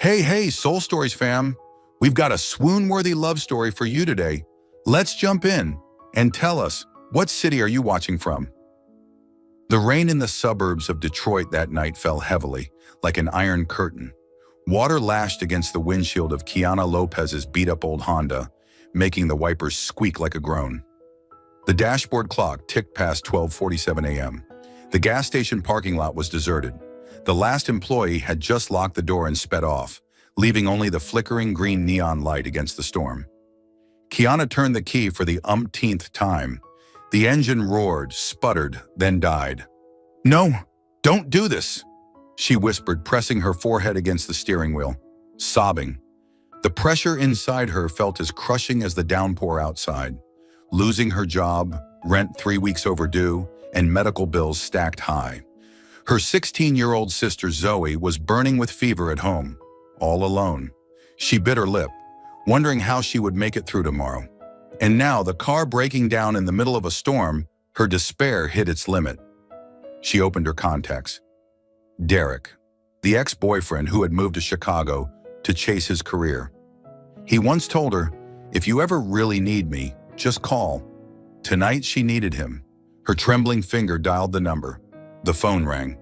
Hey, Soul Stories fam! We've got a swoon-worthy love story for you today. Let's jump in and tell us, what city are you watching from? The rain in the suburbs of Detroit that night fell heavily, like an iron curtain. Water lashed against the windshield of Kiana Lopez's beat-up old Honda, making the wipers squeak like a groan. The dashboard clock ticked past 12:47 a.m. The gas station parking lot was deserted. The last employee had just locked the door and sped off, leaving only the flickering green neon light against the storm. Kiana turned the key for the umpteenth time. The engine roared, sputtered, then died. "No, don't do this," she whispered, pressing her forehead against the steering wheel, sobbing. The pressure inside her felt as crushing as the downpour outside. Losing her job, rent 3 weeks overdue, and medical bills stacked high. Her 16-year-old sister Zoe was burning with fever at home, all alone. She bit her lip, wondering how she would make it through tomorrow. And now, the car breaking down in the middle of a storm, her despair hit its limit. She opened her contacts. Derek, the ex-boyfriend who had moved to Chicago to chase his career. He once told her, "If you ever really need me, just call." Tonight she needed him. Her trembling finger dialed the number. The phone rang.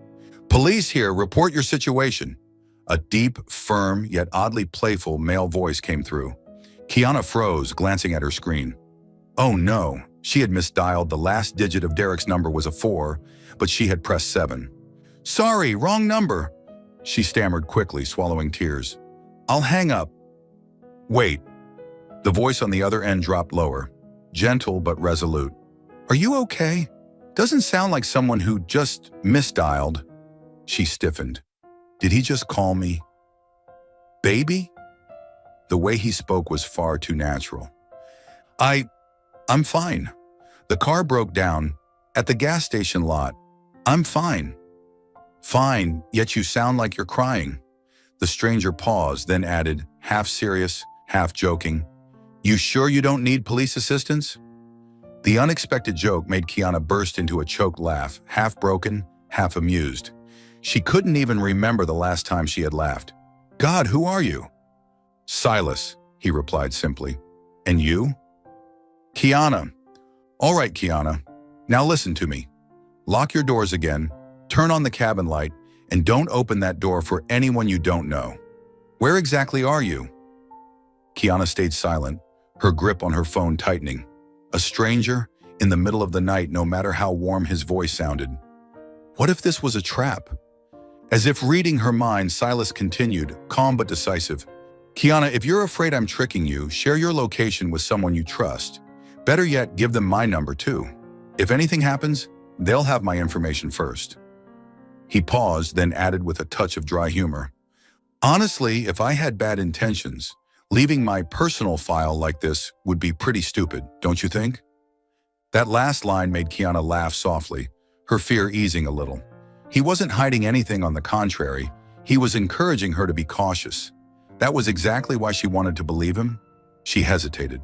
"Police here, report your situation." A deep, firm, yet oddly playful male voice came through. Kiana froze, glancing at her screen. Oh no, she had misdialed. The last digit of Derek's number was a 4, but she had pressed 7. "Sorry, wrong number," she stammered quickly, swallowing tears. "I'll hang up." "Wait." The voice on the other end dropped lower, gentle but resolute. "Are you okay? Doesn't sound like someone who just misdialed." She stiffened. "Did he just call me baby?" The way he spoke was far too natural. I'm fine. The car broke down at the gas station lot. I'm fine." "Fine, yet you sound like you're crying." The stranger paused, then added, half serious, half joking, "You sure you don't need police assistance?" The unexpected joke made Kiana burst into a choked laugh, half broken, half amused. She couldn't even remember the last time she had laughed. "God, who are you?" "Silas," he replied simply. "And you?" "Kiana." "All right, Kiana. Now listen to me. Lock your doors again, turn on the cabin light, and don't open that door for anyone you don't know. Where exactly are you?" Kiana stayed silent, her grip on her phone tightening. A stranger, in the middle of the night, no matter how warm his voice sounded. What if this was a trap? As if reading her mind, Silas continued, calm but decisive. "Kiana, if you're afraid I'm tricking you, share your location with someone you trust. Better yet, give them my number too. If anything happens, they'll have my information first." He paused, then added with a touch of dry humor. "Honestly, if I had bad intentions, leaving my personal file like this would be pretty stupid, don't you think?" That last line made Kiana laugh softly, her fear easing a little. He wasn't hiding anything, on the contrary. He was encouraging her to be cautious. That was exactly why she wanted to believe him. She hesitated.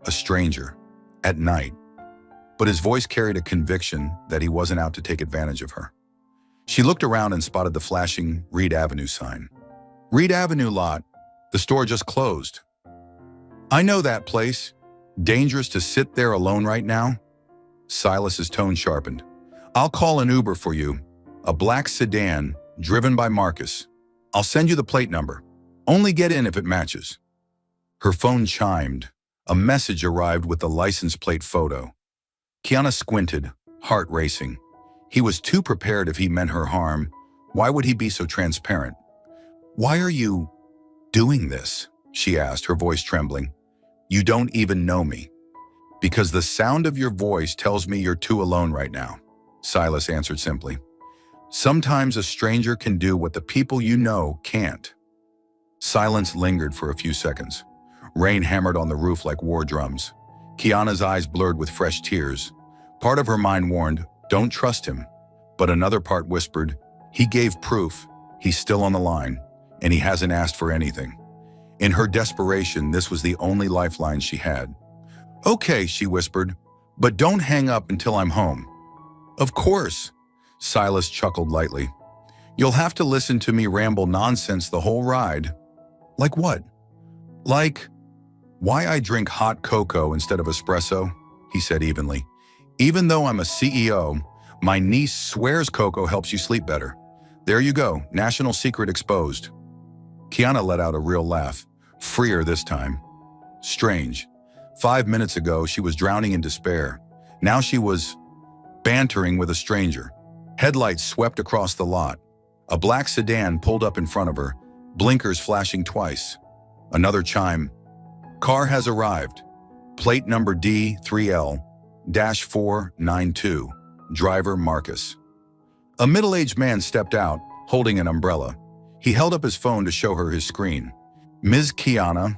A stranger, at night. But his voice carried a conviction that he wasn't out to take advantage of her. She looked around and spotted the flashing Reed Avenue sign. "Reed Avenue lot. The store just closed." "I know that place. Dangerous to sit there alone right now?" Silas's tone sharpened. "I'll call an Uber for you. A black sedan, driven by Marcus. I'll send you the plate number. Only get in if it matches." Her phone chimed. A message arrived with the license plate photo. Kiana squinted, heart racing. He was too prepared if he meant her harm. Why would he be so transparent? "Why are you doing this?" she asked, her voice trembling. "You don't even know me." "Because the sound of your voice tells me you're too alone right now," Silas answered simply. "Sometimes a stranger can do what the people you know can't." Silence lingered for a few seconds. Rain hammered on the roof like war drums. Kiana's eyes blurred with fresh tears. Part of her mind warned, don't trust him. But another part whispered, he gave proof, he's still on the line, and he hasn't asked for anything. In her desperation, this was the only lifeline she had. "Okay," she whispered, "but don't hang up until I'm home." "Of course," Silas chuckled lightly. "You'll have to listen to me ramble nonsense the whole ride." Like what? Like, why I drink hot cocoa instead of espresso, he said evenly. Even though I'm a CEO, my niece swears cocoa helps you sleep better. There you go, national secret exposed. Kiana let out a real laugh, freer this time. Strange. 5 minutes ago, she was drowning in despair. Now she was bantering with a stranger. Headlights swept across the lot. A black sedan pulled up in front of her, blinkers flashing twice. Another chime. Car has arrived. Plate number D3L-492. Driver Marcus. A middle-aged man stepped out, holding an umbrella. He held up his phone to show her his screen. Ms. Kiana,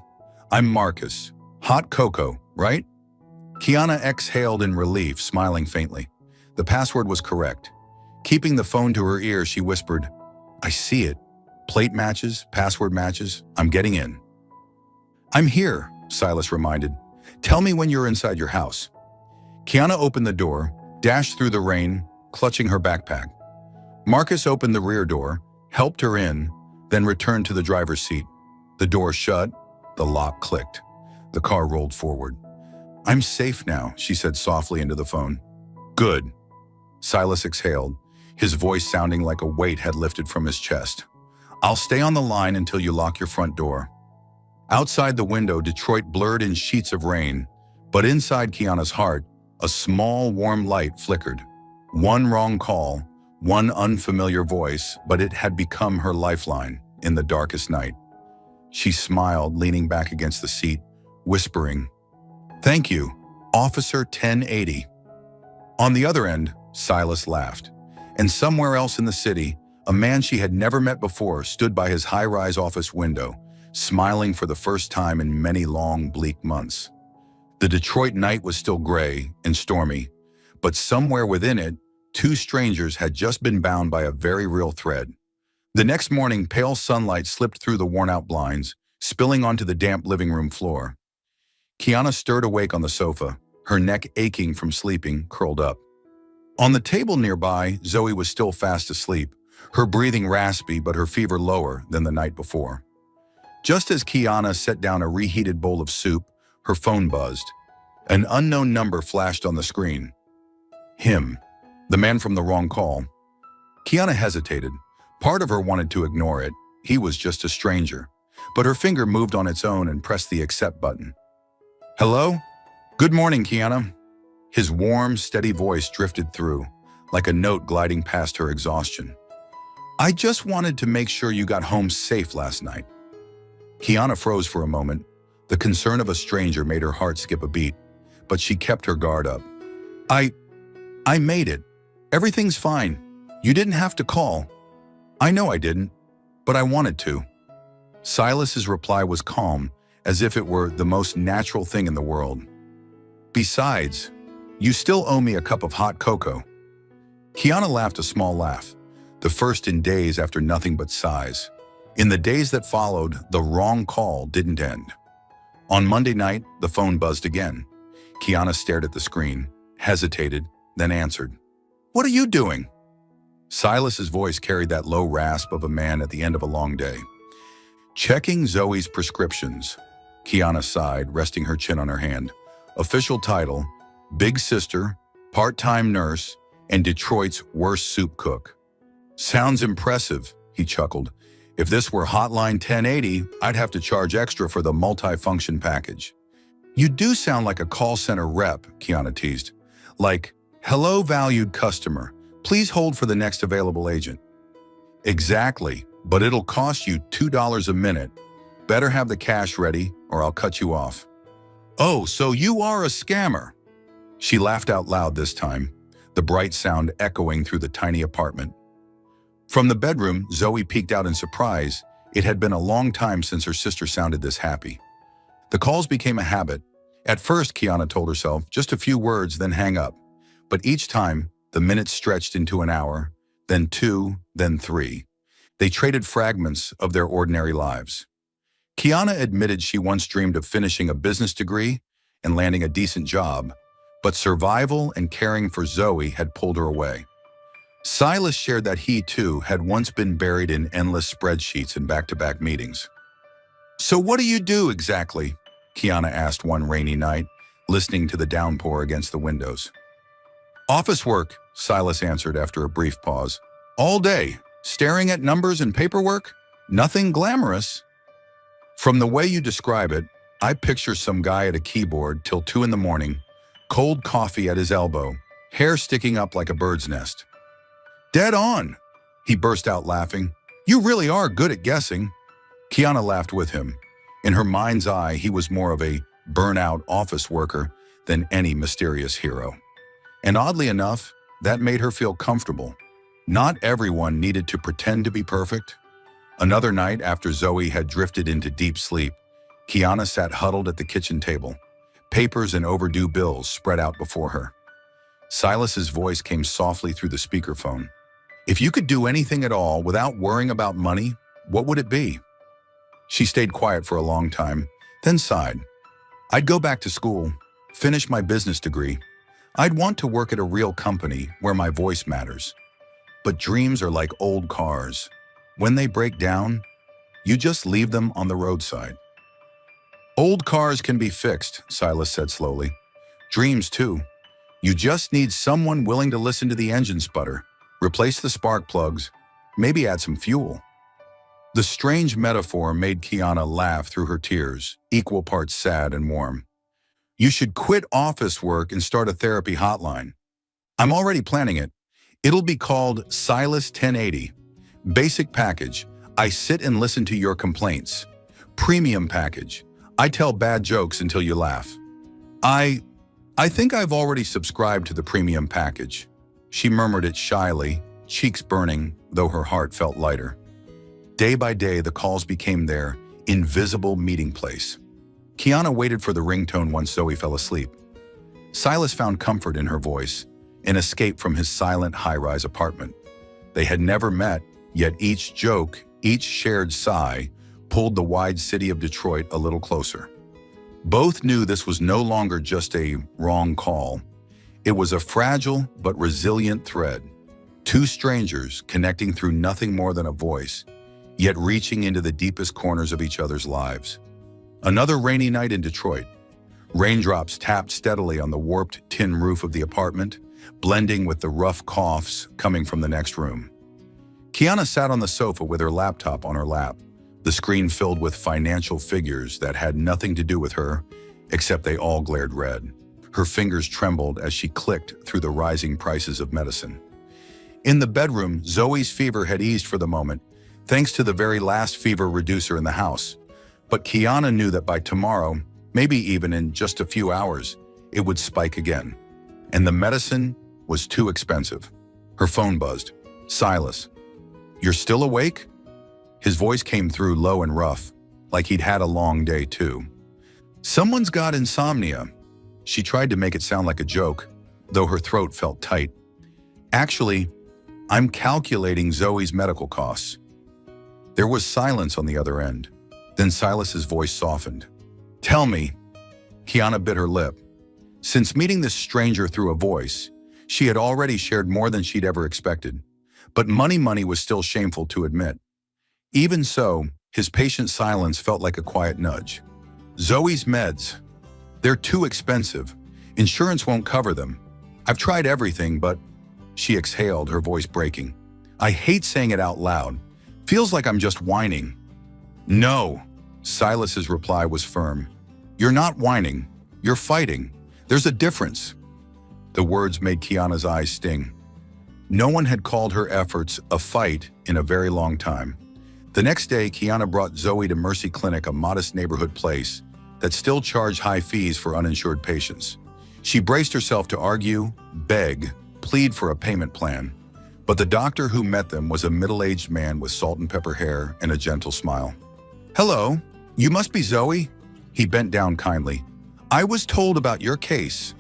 I'm Marcus. Hot cocoa, right? Kiana exhaled in relief, smiling faintly. The password was correct. Keeping the phone to her ear, she whispered, I see it. Plate matches, password matches. I'm getting in. I'm here, Silas reminded. Tell me when you're inside your house. Kiana opened the door, dashed through the rain, clutching her backpack. Marcus opened the rear door, helped her in, then returned to the driver's seat. The door shut, the lock clicked. The car rolled forward. I'm safe now, she said softly into the phone. Good. Silas exhaled, his voice sounding like a weight had lifted from his chest. I'll stay on the line until you lock your front door. Outside the window, Detroit blurred in sheets of rain, but inside Kiana's heart, a small, warm light flickered. One wrong call, one unfamiliar voice, but it had become her lifeline in the darkest night. She smiled, leaning back against the seat, whispering, Thank you, Officer 1080. On the other end, Silas laughed, and somewhere else in the city, a man she had never met before stood by his high-rise office window, smiling for the first time in many long, bleak months. The Detroit night was still gray and stormy, but somewhere within it, two strangers had just been bound by a very real thread. The next morning, pale sunlight slipped through the worn-out blinds, spilling onto the damp living room floor. Kiana stirred awake on the sofa, her neck aching from sleeping, curled up. On the table nearby, Zoe was still fast asleep, her breathing raspy but her fever lower than the night before. Just as Kiana set down a reheated bowl of soup, her phone buzzed. An unknown number flashed on the screen. Him, the man from the wrong call. Kiana hesitated. Part of her wanted to ignore it. He was just a stranger. But her finger moved on its own and pressed the accept button. Hello? Good morning, Kiana. His warm, steady voice drifted through, like a note gliding past her exhaustion. I just wanted to make sure you got home safe last night. Kiana froze for a moment. The concern of a stranger made her heart skip a beat, but she kept her guard up. I made it. Everything's fine. You didn't have to call. I know I didn't, but I wanted to. Silas's reply was calm, as if it were the most natural thing in the world. Besides, you still owe me a cup of hot cocoa. Kiana laughed a small laugh, the first in days after nothing but sighs. In the days that followed, the wrong call didn't end. On Monday night, the phone buzzed again. Kiana stared at the screen, hesitated, then answered. What are you doing? Silas's voice carried that low rasp of a man at the end of a long day. Checking Zoe's prescriptions. Kiana sighed, resting her chin on her hand. Official title, Big Sister, Part-Time Nurse, and Detroit's Worst Soup Cook. Sounds impressive, he chuckled. If this were Hotline 1080, I'd have to charge extra for the multi-function package. You do sound like a call center rep, Kiana teased. Like, hello, valued customer. Please hold for the next available agent. Exactly, but it'll cost you $2 a minute. Better have the cash ready, or I'll cut you off. Oh, so you are a scammer. She laughed out loud this time, the bright sound echoing through the tiny apartment. From the bedroom, Zoe peeked out in surprise. It had been a long time since her sister sounded this happy. The calls became a habit. At first, Kiana told herself, just a few words, then hang up. But each time, the minutes stretched into an hour, then 2, then 3. They traded fragments of their ordinary lives. Kiana admitted she once dreamed of finishing a business degree and landing a decent job, but survival and caring for Zoe had pulled her away. Silas shared that he, too, had once been buried in endless spreadsheets and back-to-back meetings. So what do you do exactly? Kiana asked one rainy night, listening to the downpour against the windows. Office work, Silas answered after a brief pause. All day, staring at numbers and paperwork? Nothing glamorous. From the way you describe it, I picture some guy at a keyboard till 2 in the morning, cold coffee at his elbow, hair sticking up like a bird's nest. Dead on, he burst out laughing. You really are good at guessing. Kiana laughed with him. In her mind's eye, he was more of a burnout office worker than any mysterious hero. And oddly enough, that made her feel comfortable. Not everyone needed to pretend to be perfect. Another night after Zoe had drifted into deep sleep, Kiana sat huddled at the kitchen table, papers and overdue bills spread out before her. Silas's voice came softly through the speakerphone. If you could do anything at all without worrying about money, what would it be? She stayed quiet for a long time, then sighed. I'd go back to school, finish my business degree. I'd want to work at a real company where my voice matters. But dreams are like old cars. When they break down, you just leave them on the roadside. Old cars can be fixed, Silas said slowly. Dreams too. You just need someone willing to listen to the engine sputter, replace the spark plugs, maybe add some fuel. The strange metaphor made Kiana laugh through her tears, equal parts sad and warm. You should quit office work and start a therapy hotline. I'm already planning it. It'll be called Silas 1080. Basic package, I sit and listen to your complaints. Premium package, I tell bad jokes until you laugh. I think I've already subscribed to the premium package. She murmured it shyly, cheeks burning, though her heart felt lighter. Day by day, the calls became their invisible meeting place. Kiana waited for the ringtone once Zoe fell asleep. Silas found comfort in her voice, an escape from his silent high-rise apartment. They had never met, yet each joke, each shared sigh, pulled the wide city of Detroit a little closer. Both knew this was no longer just a wrong call. It was a fragile but resilient thread. Two strangers connecting through nothing more than a voice, yet reaching into the deepest corners of each other's lives. Another rainy night in Detroit. Raindrops tapped steadily on the warped tin roof of the apartment, blending with the rough coughs coming from the next room. Kiana sat on the sofa with her laptop on her lap, the screen filled with financial figures that had nothing to do with her, except they all glared red. Her fingers trembled as she clicked through the rising prices of medicine. In the bedroom, Zoe's fever had eased for the moment, thanks to the very last fever reducer in the house. But Kiana knew that by tomorrow, maybe even in just a few hours, it would spike again. And the medicine was too expensive. Her phone buzzed. Silas. You're still awake? His voice came through low and rough, like he'd had a long day too. Someone's got insomnia. She tried to make it sound like a joke, though her throat felt tight. Actually, I'm calculating Zoe's medical costs. There was silence on the other end. Then Silas's voice softened. Tell me. Kiana bit her lip. Since meeting this stranger through a voice, she had already shared more than she'd ever expected. But money was still shameful to admit. Even so, his patient silence felt like a quiet nudge. Zoe's meds. They're too expensive. Insurance won't cover them. I've tried everything, but... She exhaled, her voice breaking. I hate saying it out loud. Feels like I'm just whining. No, Silas's reply was firm. You're not whining. You're fighting. There's a difference. The words made Kiana's eyes sting. No one had called her efforts a fight in a very long time. The next day, Kiana brought Zoe to Mercy Clinic, a modest neighborhood place that still charged high fees for uninsured patients. She braced herself to argue, beg, plead for a payment plan. But the doctor who met them was a middle-aged man with salt and pepper hair and a gentle smile. Hello, you must be Zoe? He bent down kindly. I was told about your case.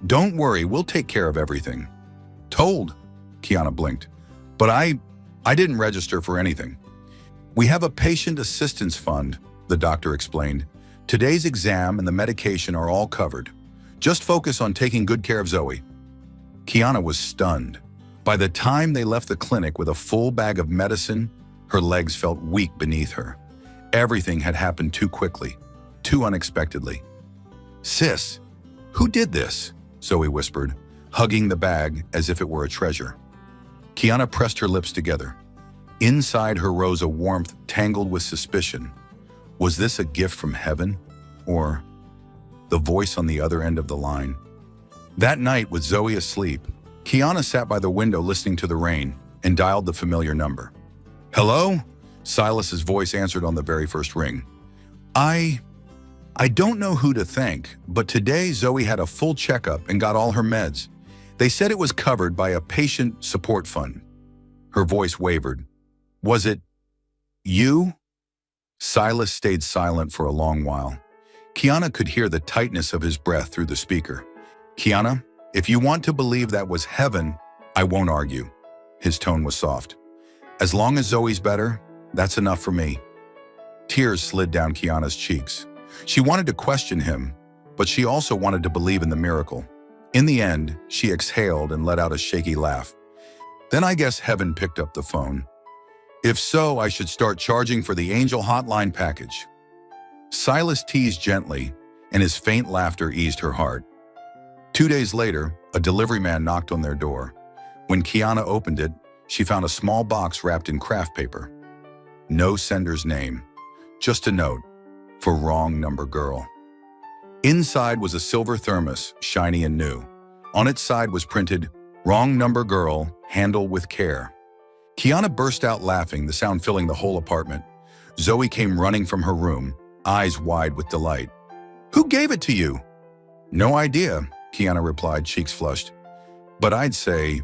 Don't worry, we'll take care of everything. Told? Kiana blinked. But I didn't register for anything. We have a patient assistance fund, the doctor explained. Today's exam and the medication are all covered. Just focus on taking good care of Zoe. Kiana was stunned. By the time they left the clinic with a full bag of medicine, her legs felt weak beneath her. Everything had happened too quickly, too unexpectedly. "Sis, who did this?" Zoe whispered, hugging the bag as if it were a treasure. Kiana pressed her lips together. Inside her rose a warmth tangled with suspicion. Was this a gift from heaven? Or the voice on the other end of the line? That night, with Zoe asleep, Kiana sat by the window listening to the rain and dialed the familiar number. "Hello?" Silas's voice answered on the very first ring. I don't know who to thank, but today Zoe had a full checkup and got all her meds. They said it was covered by a patient support fund." Her voice wavered. "Was it you?" Silas stayed silent for a long while. Kiana could hear the tightness of his breath through the speaker. "Kiana, if you want to believe that was heaven, I won't argue." His tone was soft. "As long as Zoe's better, that's enough for me." Tears slid down Kiana's cheeks. She wanted to question him, but she also wanted to believe in the miracle. In the end, she exhaled and let out a shaky laugh. "Then I guess heaven picked up the phone. If so, I should start charging for the Angel Hotline package." Silas teased gently, and his faint laughter eased her heart. 2 days later, a delivery man knocked on their door. When Kiana opened it, she found a small box wrapped in craft paper. No sender's name, just a note, "For wrong number girl." Inside was a silver thermos, shiny and new. On its side was printed, "Wrong number girl, handle with care." Kiana burst out laughing, the sound filling the whole apartment. Zoe came running from her room, eyes wide with delight. "Who gave it to you?" "No idea," Kiana replied, cheeks flushed. "But I'd say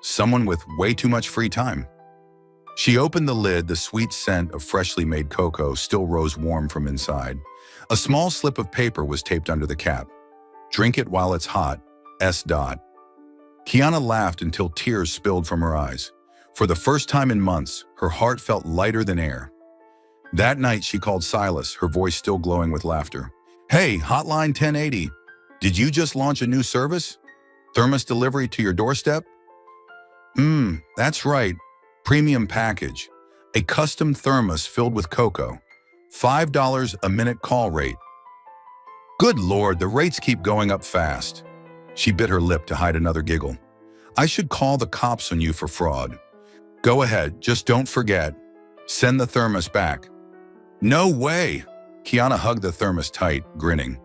someone with way too much free time." She opened the lid. The sweet scent of freshly made cocoa still rose warm from inside. A small slip of paper was taped under the cap. "Drink it while it's hot, S. Kiana laughed until tears spilled from her eyes. For the first time in months, her heart felt lighter than air. That night, she called Silas, her voice still glowing with laughter. "Hey, Hotline 1080, did you just launch a new service? Thermos delivery to your doorstep?" That's right. Premium package. A custom thermos filled with cocoa. $5 a minute call rate." "Good Lord, the rates keep going up fast." She bit her lip to hide another giggle. "I should call the cops on you for fraud." "Go ahead, just don't forget. Send the thermos back." "No way!" Kiana hugged the thermos tight, grinning.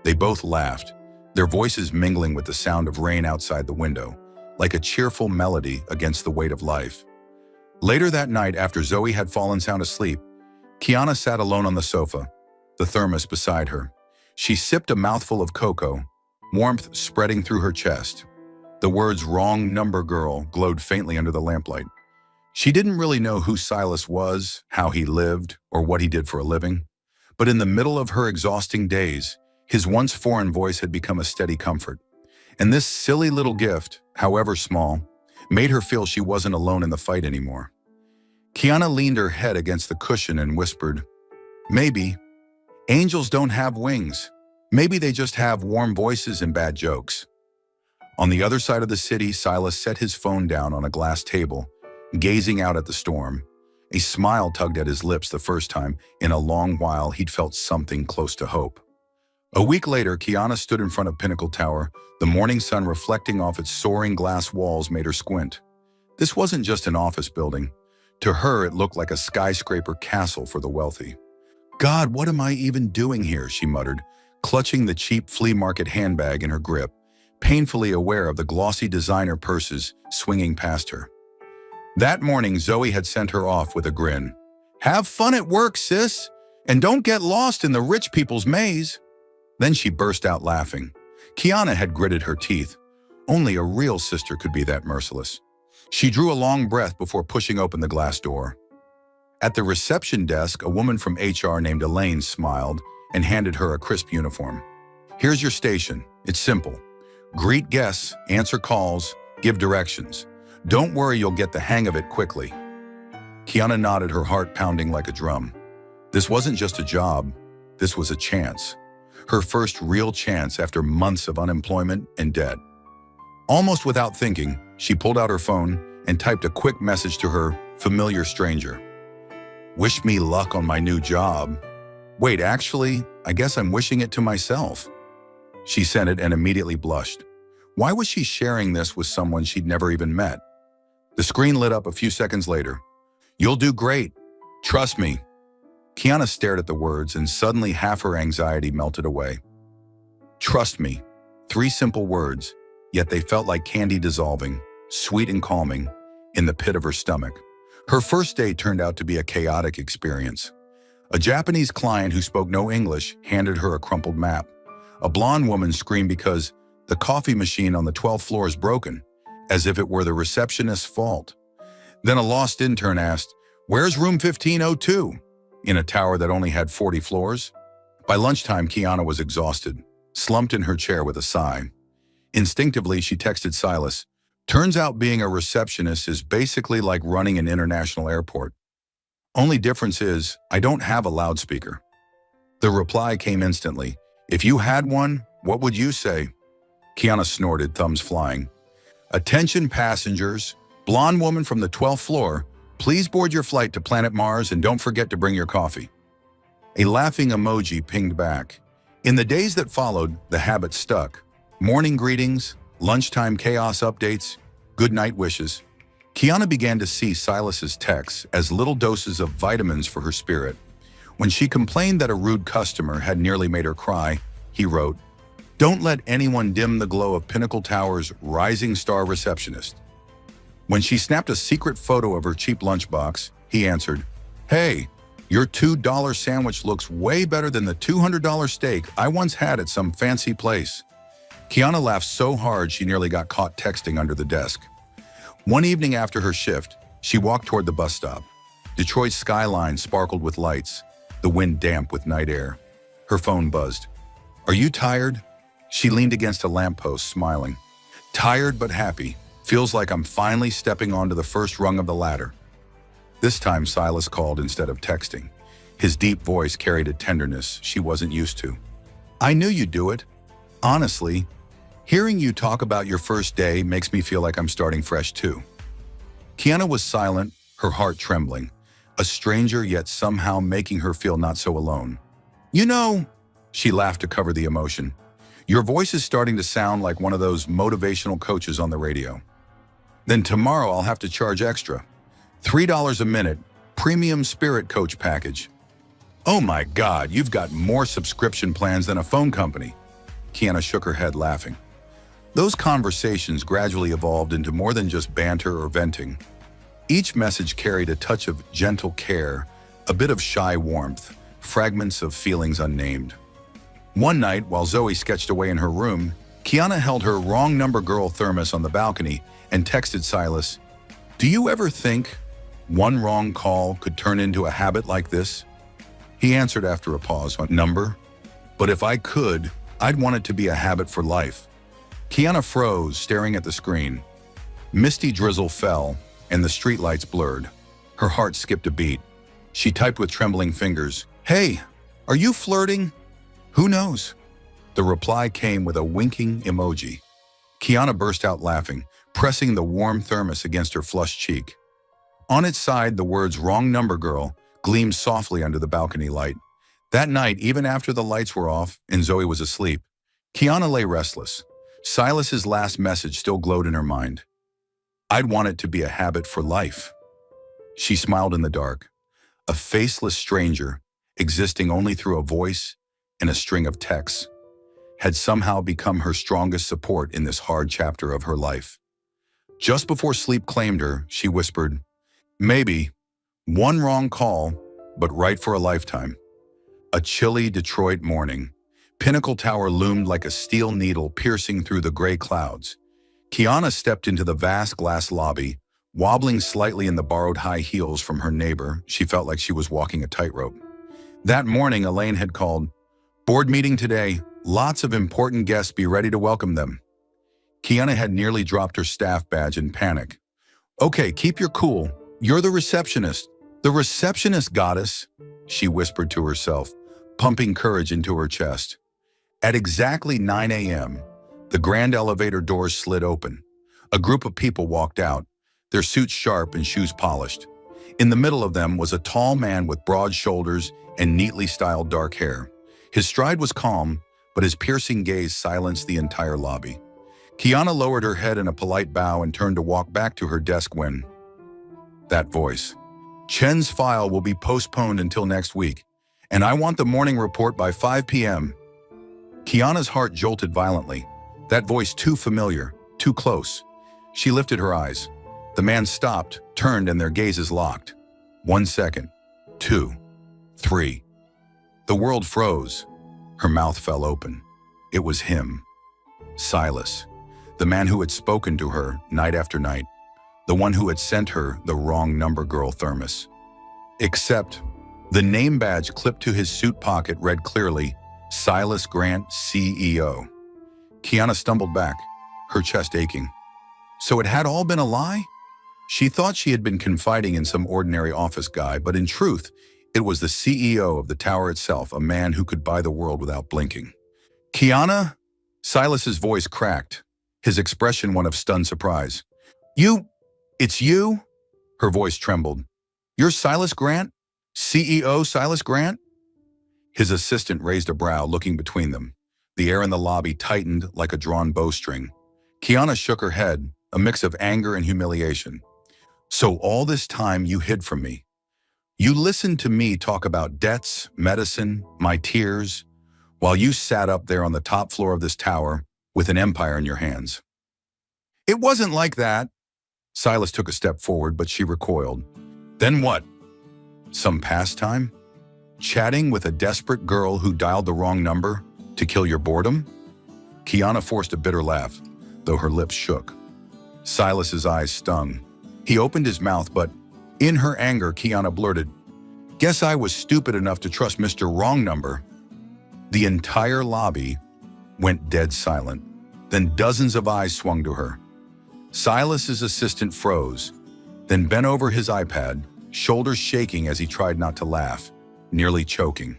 They both laughed, their voices mingling with the sound of rain outside the window, like a cheerful melody against the weight of life. Later that night, after Zoe had fallen sound asleep, Kiana sat alone on the sofa, the thermos beside her. She sipped a mouthful of cocoa, warmth spreading through her chest. The words "wrong number girl" glowed faintly under the lamplight. She didn't really know who Silas was, how he lived, or what he did for a living. But in the middle of her exhausting days, his once foreign voice had become a steady comfort. And this silly little gift, however small, made her feel she wasn't alone in the fight anymore. Kiana leaned her head against the cushion and whispered, "Maybe. Angels don't have wings. Maybe they just have warm voices and bad jokes." On the other side of the city, Silas set his phone down on a glass table, gazing out at the storm. A smile tugged at his lips the first time in a long while he'd felt something close to hope. A week later, Kiana stood in front of Pinnacle Tower. The morning sun reflecting off its soaring glass walls made her squint. This wasn't just an office building. To her, it looked like a skyscraper castle for the wealthy. "God, what am I even doing here?" she muttered, clutching the cheap flea market handbag in her grip, painfully aware of the glossy designer purses swinging past her. That morning, Zoe had sent her off with a grin. "Have fun at work, sis, and don't get lost in the rich people's maze." Then she burst out laughing. Kiana had gritted her teeth. Only a real sister could be that merciless. She drew a long breath before pushing open the glass door. At the reception desk, a woman from HR named Elena smiled and handed her a crisp uniform. "Here's your station. It's simple. Greet guests, answer calls, give directions. Don't worry, you'll get the hang of it quickly." Kiana nodded, her heart pounding like a drum. This wasn't just a job. This was a chance. Her first real chance after months of unemployment and debt. Almost without thinking, she pulled out her phone and typed a quick message to her familiar stranger. Wish me luck on my new job. Wait, actually, I guess I'm wishing it to myself. She sent it and immediately blushed. Why was she sharing this with someone she'd never even met? The screen lit up a few seconds later. You'll do great. Trust me. Kiana stared at the words and suddenly half her anxiety melted away. Trust me. 3 simple words, yet they felt like candy dissolving, sweet and calming, in the pit of her stomach. Her first day turned out to be a chaotic experience. A Japanese client who spoke no English handed her a crumpled map. A blonde woman screamed because the coffee machine on the 12th floor is broken, as if it were the receptionist's fault. Then a lost intern asked, "Where's room 1502?" in a tower that only had 40 floors. By lunchtime, Kiana was exhausted, slumped in her chair with a sigh. Instinctively, she texted Silas, "Turns out being a receptionist is basically like running an international airport. Only difference is, I don't have a loudspeaker." The reply came instantly. "If you had one, what would you say?" Kiana snorted, thumbs flying. "Attention passengers, blonde woman from the 12th floor, please board your flight to planet Mars and don't forget to bring your coffee." A laughing emoji pinged back. In the days that followed, the habit stuck. Morning greetings, lunchtime chaos updates, good night wishes. Kiana began to see Silas's texts as little doses of vitamins for her spirit. When she complained that a rude customer had nearly made her cry, he wrote, "Don't let anyone dim the glow of Pinnacle Tower's rising star receptionist." When she snapped a secret photo of her cheap lunchbox, he answered, "Hey, your $2 sandwich looks way better than the $200 steak I once had at some fancy place." Kiana laughed so hard she nearly got caught texting under the desk. One evening after her shift, she walked toward the bus stop. Detroit's skyline sparkled with lights, the wind damp with night air. Her phone buzzed. "Are you tired?" She leaned against a lamppost, smiling. "Tired but happy. Feels like I'm finally stepping onto the first rung of the ladder." This time Silas called instead of texting. His deep voice carried a tenderness she wasn't used to. "I knew you'd do it. Honestly, hearing you talk about your first day makes me feel like I'm starting fresh too." Kiana was silent, her heart trembling, a stranger yet somehow making her feel not so alone. "You know," she laughed to cover the emotion, "your voice is starting to sound like one of those motivational coaches on the radio. Then tomorrow I'll have to charge extra. $3 a minute, premium spirit coach package." "Oh my God, you've got more subscription plans than a phone company." Kiana shook her head, laughing. Those conversations gradually evolved into more than just banter or venting. Each message carried a touch of gentle care, a bit of shy warmth, fragments of feelings unnamed. One night, while Zoe sketched away in her room, Kiana held her wrong number girl thermos on the balcony and texted Silas, "Do you ever think one wrong call could turn into a habit like this?" He answered after a pause, "Number? But if I could, I'd want it to be a habit for life." Kiana froze, staring at the screen. Misty drizzle fell, and the streetlights blurred. Her heart skipped a beat. She typed with trembling fingers, "Hey, are you flirting?" "Who knows?" The reply came with a winking emoji. Kiana burst out laughing, pressing the warm thermos against her flushed cheek. On its side, the words "wrong number girl" gleamed softly under the balcony light. That night, even after the lights were off and Zoe was asleep, Kiana lay restless. Silas's last message still glowed in her mind. "I'd want it to be a habit for life." She smiled in the dark. A faceless stranger, existing only through a voice and a string of texts, had somehow become her strongest support in this hard chapter of her life. Just before sleep claimed her, she whispered, "Maybe one wrong call, but right for a lifetime." A chilly Detroit morning. Pinnacle Tower loomed like a steel needle piercing through the gray clouds. Kiana stepped into the vast glass lobby, wobbling slightly in the borrowed high heels from her neighbor. She felt like she was walking a tightrope. That morning, Elena had called, "Board meeting today. Lots of important guests, be ready to welcome them." Kiana had nearly dropped her staff badge in panic. "Okay, keep your cool. You're the receptionist. The receptionist goddess," she whispered to herself, pumping courage into her chest. At exactly 9 a.m., the grand elevator doors slid open. A group of people walked out, their suits sharp and shoes polished. In the middle of them was a tall man with broad shoulders and neatly styled dark hair. His stride was calm, but his piercing gaze silenced the entire lobby. Kiana lowered her head in a polite bow and turned to walk back to her desk when that voice. Chen's file will be postponed until next week, and I want the morning report by 5 p.m. Kiana's heart jolted violently. That voice too familiar, too close. She lifted her eyes. The man stopped, turned, and their gazes locked. 1 second, 2, 3. The world froze. Her mouth fell open. It was him. Silas, the man who had spoken to her night after night, the one who had sent her the wrong number girl thermos. Except the name badge clipped to his suit pocket read clearly, Silas Grant, CEO. Kiana stumbled back, her chest aching. So it had all been a lie? She thought she had been confiding in some ordinary office guy, but in truth, it was the CEO of the tower itself, a man who could buy the world without blinking. Kiana? Silas's voice cracked, his expression one of stunned surprise. It's you? Her voice trembled. You're Silas Grant? CEO Silas Grant? His assistant raised a brow, looking between them. The air in the lobby tightened like a drawn bowstring. Kiana shook her head, a mix of anger and humiliation. So all this time you hid from me. You listened to me talk about debts, medicine, my tears, while you sat up there on the top floor of this tower with an empire in your hands. It wasn't like that. Silas took a step forward, but she recoiled. Then what? Some pastime? Chatting with a desperate girl who dialed the wrong number to kill your boredom? Kiana forced a bitter laugh, though her lips shook. Silas's eyes stung. He opened his mouth, but in her anger, Kiana blurted, Guess I was stupid enough to trust Mr. Wrong Number. The entire lobby went dead silent. Then dozens of eyes swung to her. Silas's assistant froze, then bent over his iPad, shoulders shaking as he tried not to laugh, nearly choking.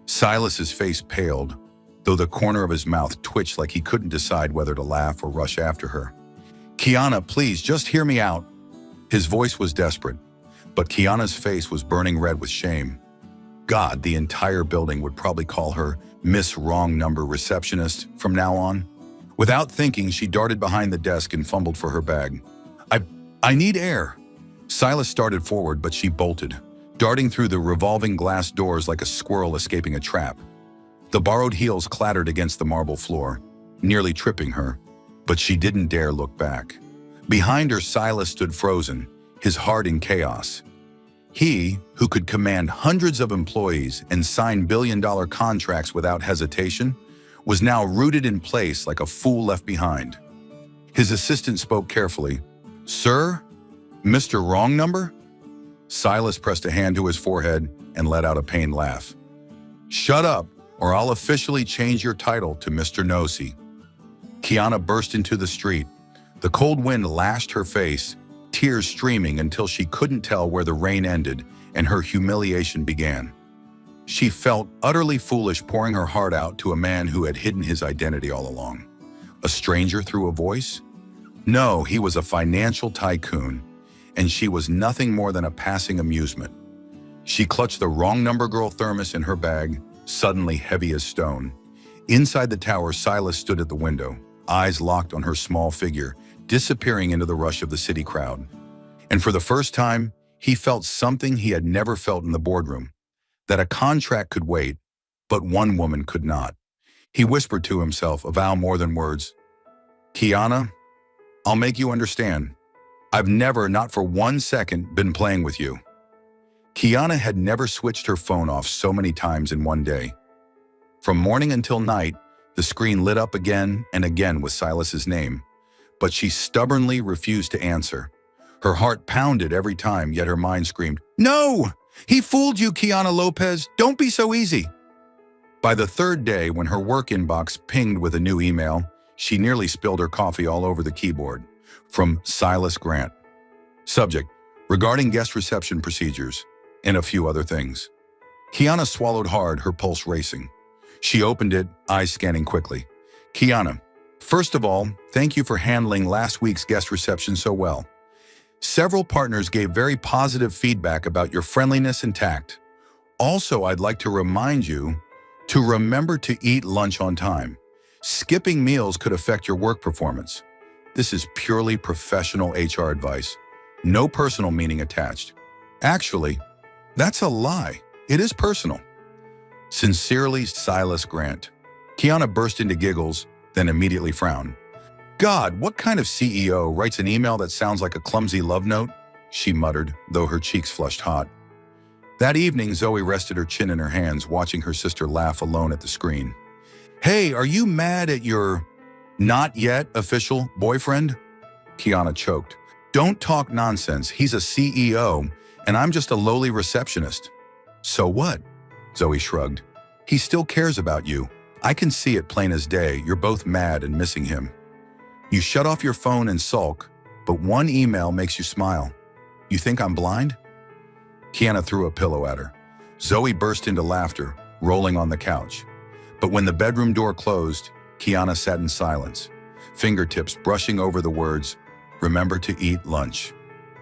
Silas's face paled, though the corner of his mouth twitched like he couldn't decide whether to laugh or rush after her. Kiana, please, just hear me out. His voice was desperate, but Kiana's face was burning red with shame. God, the entire building would probably call her Miss Wrong Number Receptionist from now on. Without thinking, she darted behind the desk and fumbled for her bag. I need air. Silas started forward, but she bolted, darting through the revolving glass doors like a squirrel escaping a trap. The borrowed heels clattered against the marble floor, nearly tripping her, but she didn't dare look back. Behind her, Silas stood frozen, his heart in chaos. He, who could command hundreds of employees and sign billion-dollar contracts without hesitation, was now rooted in place like a fool left behind. His assistant spoke carefully. Sir? Mr. Wrong Number? Silas pressed a hand to his forehead and let out a pained laugh. Shut up, or I'll officially change your title to Mr. Nosy. Kiana burst into the street. The cold wind lashed her face, tears streaming until she couldn't tell where the rain ended and her humiliation began. She felt utterly foolish pouring her heart out to a man who had hidden his identity all along. A stranger through a voice? No, he was a financial tycoon, and she was nothing more than a passing amusement. She clutched the Wrong Number girl thermos in her bag, suddenly heavy as stone. Inside the tower, Silas stood at the window, eyes locked on her small figure, disappearing into the rush of the city crowd. And for the first time, he felt something he had never felt in the boardroom. That a contract could wait, but one woman could not. He whispered to himself, a vow more than words. Kiana, I'll make you understand. I've never, not for 1 second, been playing with you. Kiana had never switched her phone off so many times in one day. From morning until night, the screen lit up again and again with Silas's name, but she stubbornly refused to answer. Her heart pounded every time, yet her mind screamed, No! He fooled you, Kiana Lopez. Don't be so easy. By the third day, when her work inbox pinged with a new email, she nearly spilled her coffee all over the keyboard. From Silas Grant. Subject, regarding guest reception procedures, and a few other things. Kiana swallowed hard, her pulse racing. She opened it, eyes scanning quickly. Kiana, first of all, thank you for handling last week's guest reception so well. Several partners gave very positive feedback about your friendliness and tact. Also, I'd like to remind you to remember to eat lunch on time. Skipping meals could affect your work performance. This is purely professional HR advice. No personal meaning attached. Actually, that's a lie. It is personal. Sincerely, Silas Grant. Kiana burst into giggles, then immediately frowned. God, what kind of CEO writes an email that sounds like a clumsy love note? She muttered, though her cheeks flushed hot. That evening, Zoe rested her chin in her hands, watching her sister laugh alone at the screen. Hey, are you mad at your not yet official boyfriend? Kiana choked. Don't talk nonsense. He's a CEO, and I'm just a lowly receptionist. So what? Zoe shrugged. He still cares about you. I can see it plain as day. You're both mad and missing him. You shut off your phone and sulk, but one email makes you smile. You think I'm blind? Kiana threw a pillow at her. Zoe burst into laughter, rolling on the couch. But when the bedroom door closed, Kiana sat in silence, fingertips brushing over the words, "Remember to eat lunch."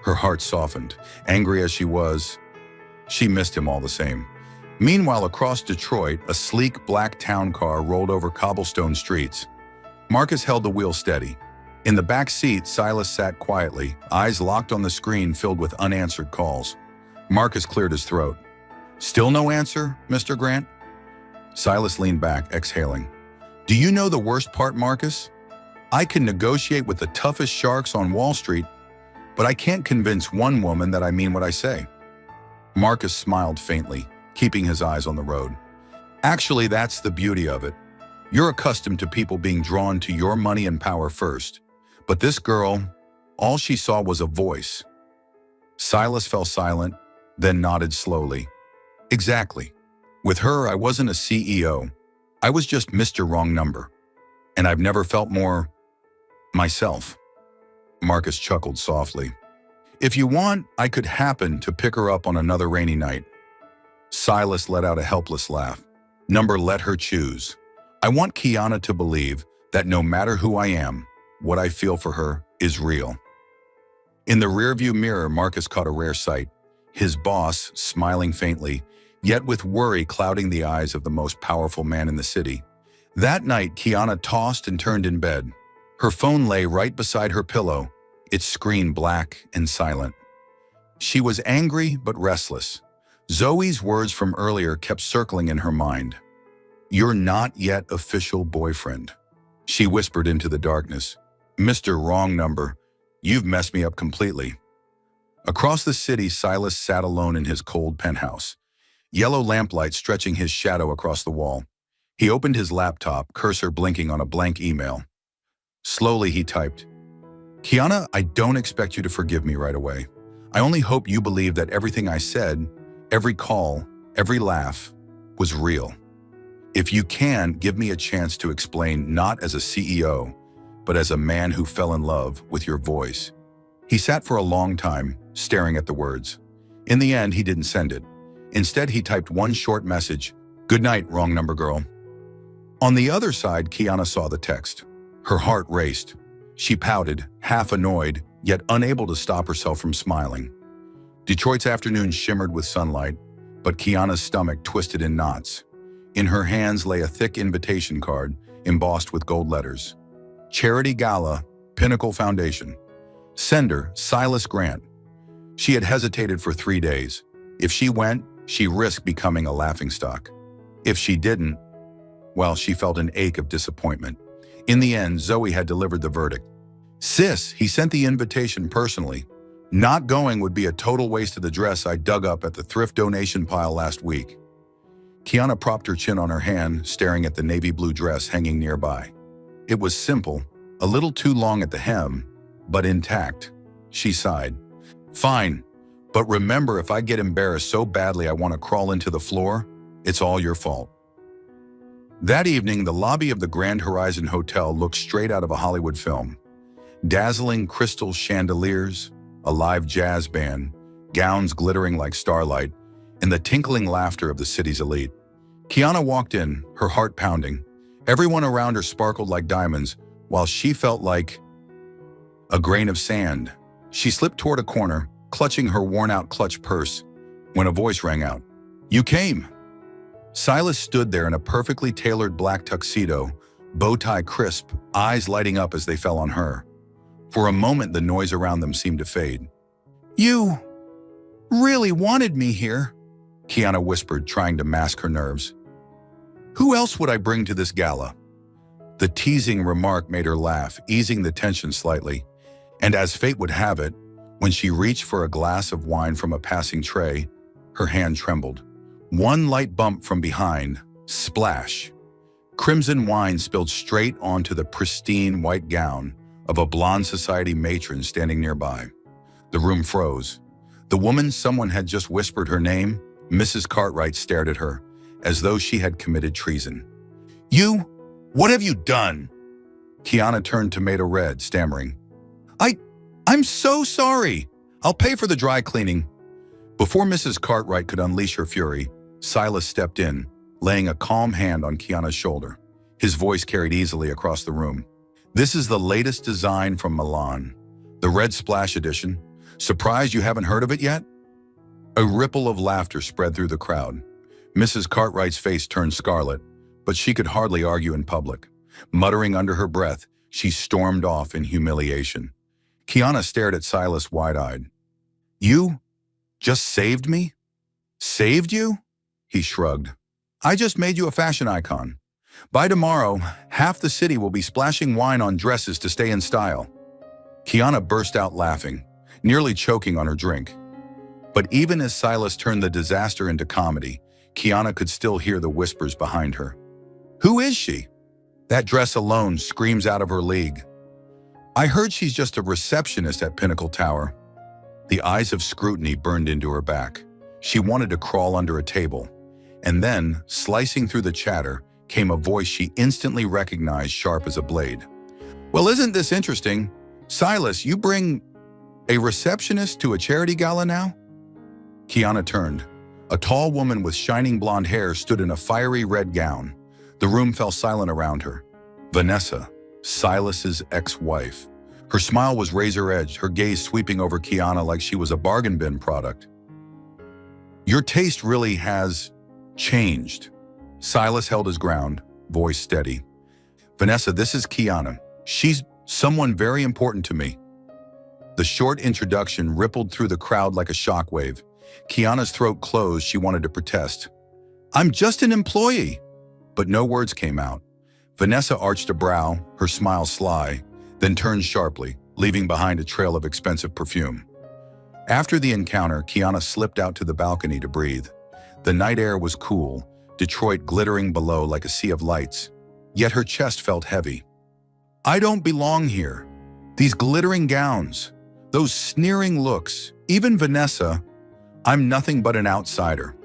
Her heart softened. Angry as she was, she missed him all the same. Meanwhile, across Detroit, a sleek black town car rolled over cobblestone streets. Marcus held the wheel steady. In the back seat, Silas sat quietly, eyes locked on the screen filled with unanswered calls. Marcus cleared his throat. Still no answer, Mr. Grant? Silas leaned back, exhaling. Do you know the worst part, Marcus? I can negotiate with the toughest sharks on Wall Street, but I can't convince one woman that I mean what I say. Marcus smiled faintly, keeping his eyes on the road. Actually, that's the beauty of it. You're accustomed to people being drawn to your money and power first. But this girl, all she saw was a voice. Silas fell silent, then nodded slowly. Exactly. With her, I wasn't a CEO. I was just Mr. Wrong Number. And I've never felt more myself. Marcus chuckled softly. If you want, I could happen to pick her up on another rainy night. Silas let out a helpless laugh. Number, let her choose. I want Kiana to believe that no matter who I am, what I feel for her is real. In the rearview mirror, Marcus caught a rare sight. His boss, smiling faintly, yet with worry clouding the eyes of the most powerful man in the city. That night, Kiana tossed and turned in bed. Her phone lay right beside her pillow, its screen black and silent. She was angry but restless. Zoe's words from earlier kept circling in her mind. You're not yet official boyfriend. She whispered into the darkness. Mr. Wrong Number, you've messed me up completely. Across the city, Silas sat alone in his cold penthouse, yellow lamplight stretching his shadow across the wall. He opened his laptop, cursor blinking on a blank email. Slowly, he typed, Kiana, I don't expect you to forgive me right away. I only hope you believe that everything I said, every call, every laugh, was real. If you can, give me a chance to explain, not as a CEO, but as a man who fell in love with your voice. He sat for a long time, staring at the words. In the end, he didn't send it. Instead, he typed one short message, Good night, Wrong Number girl. On the other side, Kiana saw the text. Her heart raced. She pouted, half annoyed, yet unable to stop herself from smiling. Detroit's afternoon shimmered with sunlight, but Kiana's stomach twisted in knots. In her hands lay a thick invitation card, embossed with gold letters. Charity Gala, Pinnacle Foundation. Sender, Silas Grant. She had hesitated for 3 days. If she went, she risked becoming a laughingstock. If she didn't, well, she felt an ache of disappointment. In the end, Zoe had delivered the verdict. Sis, he sent the invitation personally. Not going would be a total waste of the dress I dug up at the thrift donation pile last week. Kiana propped her chin on her hand, staring at the navy blue dress hanging nearby. It was simple, a little too long at the hem, but intact. She sighed. Fine, but remember, if I get embarrassed so badly I want to crawl into the floor, it's all your fault. That evening, the lobby of the Grand Horizon Hotel looked straight out of a Hollywood film. Dazzling crystal chandeliers, a live jazz band, gowns glittering like starlight, and the tinkling laughter of the city's elite. Kiana walked in, her heart pounding. Everyone around her sparkled like diamonds, while she felt like a grain of sand. She slipped toward a corner, clutching her worn-out clutch purse, when a voice rang out. "You came." Silas stood there in a perfectly tailored black tuxedo, bow tie crisp, eyes lighting up as they fell on her. For a moment, the noise around them seemed to fade. "You really wanted me here," Kiana whispered, trying to mask her nerves. "Who else would I bring to this gala?" The teasing remark made her laugh, easing the tension slightly. And as fate would have it, when she reached for a glass of wine from a passing tray, her hand trembled. One light bump from behind, splash. Crimson wine spilled straight onto the pristine white gown of a blonde society matron standing nearby. The room froze. The woman someone had just whispered her name, Mrs. Cartwright, stared at her, as though she had committed treason. "You? What have you done?" Kiana turned tomato red, stammering. I'm so sorry. I'll pay for the dry cleaning." Before Mrs. Cartwright could unleash her fury, Silas stepped in, laying a calm hand on Kiana's shoulder. His voice carried easily across the room. "This is the latest design from Milan, the Red Splash edition. Surprised you haven't heard of it yet?" A ripple of laughter spread through the crowd. Mrs. Cartwright's face turned scarlet, but she could hardly argue in public. Muttering under her breath, she stormed off in humiliation. Kiana stared at Silas wide-eyed. "You just saved me?" "Saved you?" He shrugged. "I just made you a fashion icon. By tomorrow, half the city will be splashing wine on dresses to stay in style." Kiana burst out laughing, nearly choking on her drink. But even as Silas turned the disaster into comedy, Kiana could still hear the whispers behind her. "Who is she? That dress alone screams out of her league. I heard she's just a receptionist at Pinnacle Tower." The eyes of scrutiny burned into her back. She wanted to crawl under a table. And then, slicing through the chatter, came a voice she instantly recognized, sharp as a blade. "Well, isn't this interesting? Silas, you bring a receptionist to a charity gala now?" Kiana turned. A tall woman with shining blonde hair stood in a fiery red gown. The room fell silent around her. Vanessa, Silas's ex-wife. Her smile was razor-edged, her gaze sweeping over Kiana like she was a bargain bin product. "Your taste really has changed." Silas held his ground, voice steady. "Vanessa, this is Kiana. She's someone very important to me." The short introduction rippled through the crowd like a shockwave. Kiana's throat closed, she wanted to protest. "I'm just an employee." But no words came out. Vanessa arched a brow, her smile sly, then turned sharply, leaving behind a trail of expensive perfume. After the encounter, Kiana slipped out to the balcony to breathe. The night air was cool, Detroit glittering below like a sea of lights. Yet her chest felt heavy. "I don't belong here. These glittering gowns, those sneering looks, even Vanessa, I'm nothing but an outsider."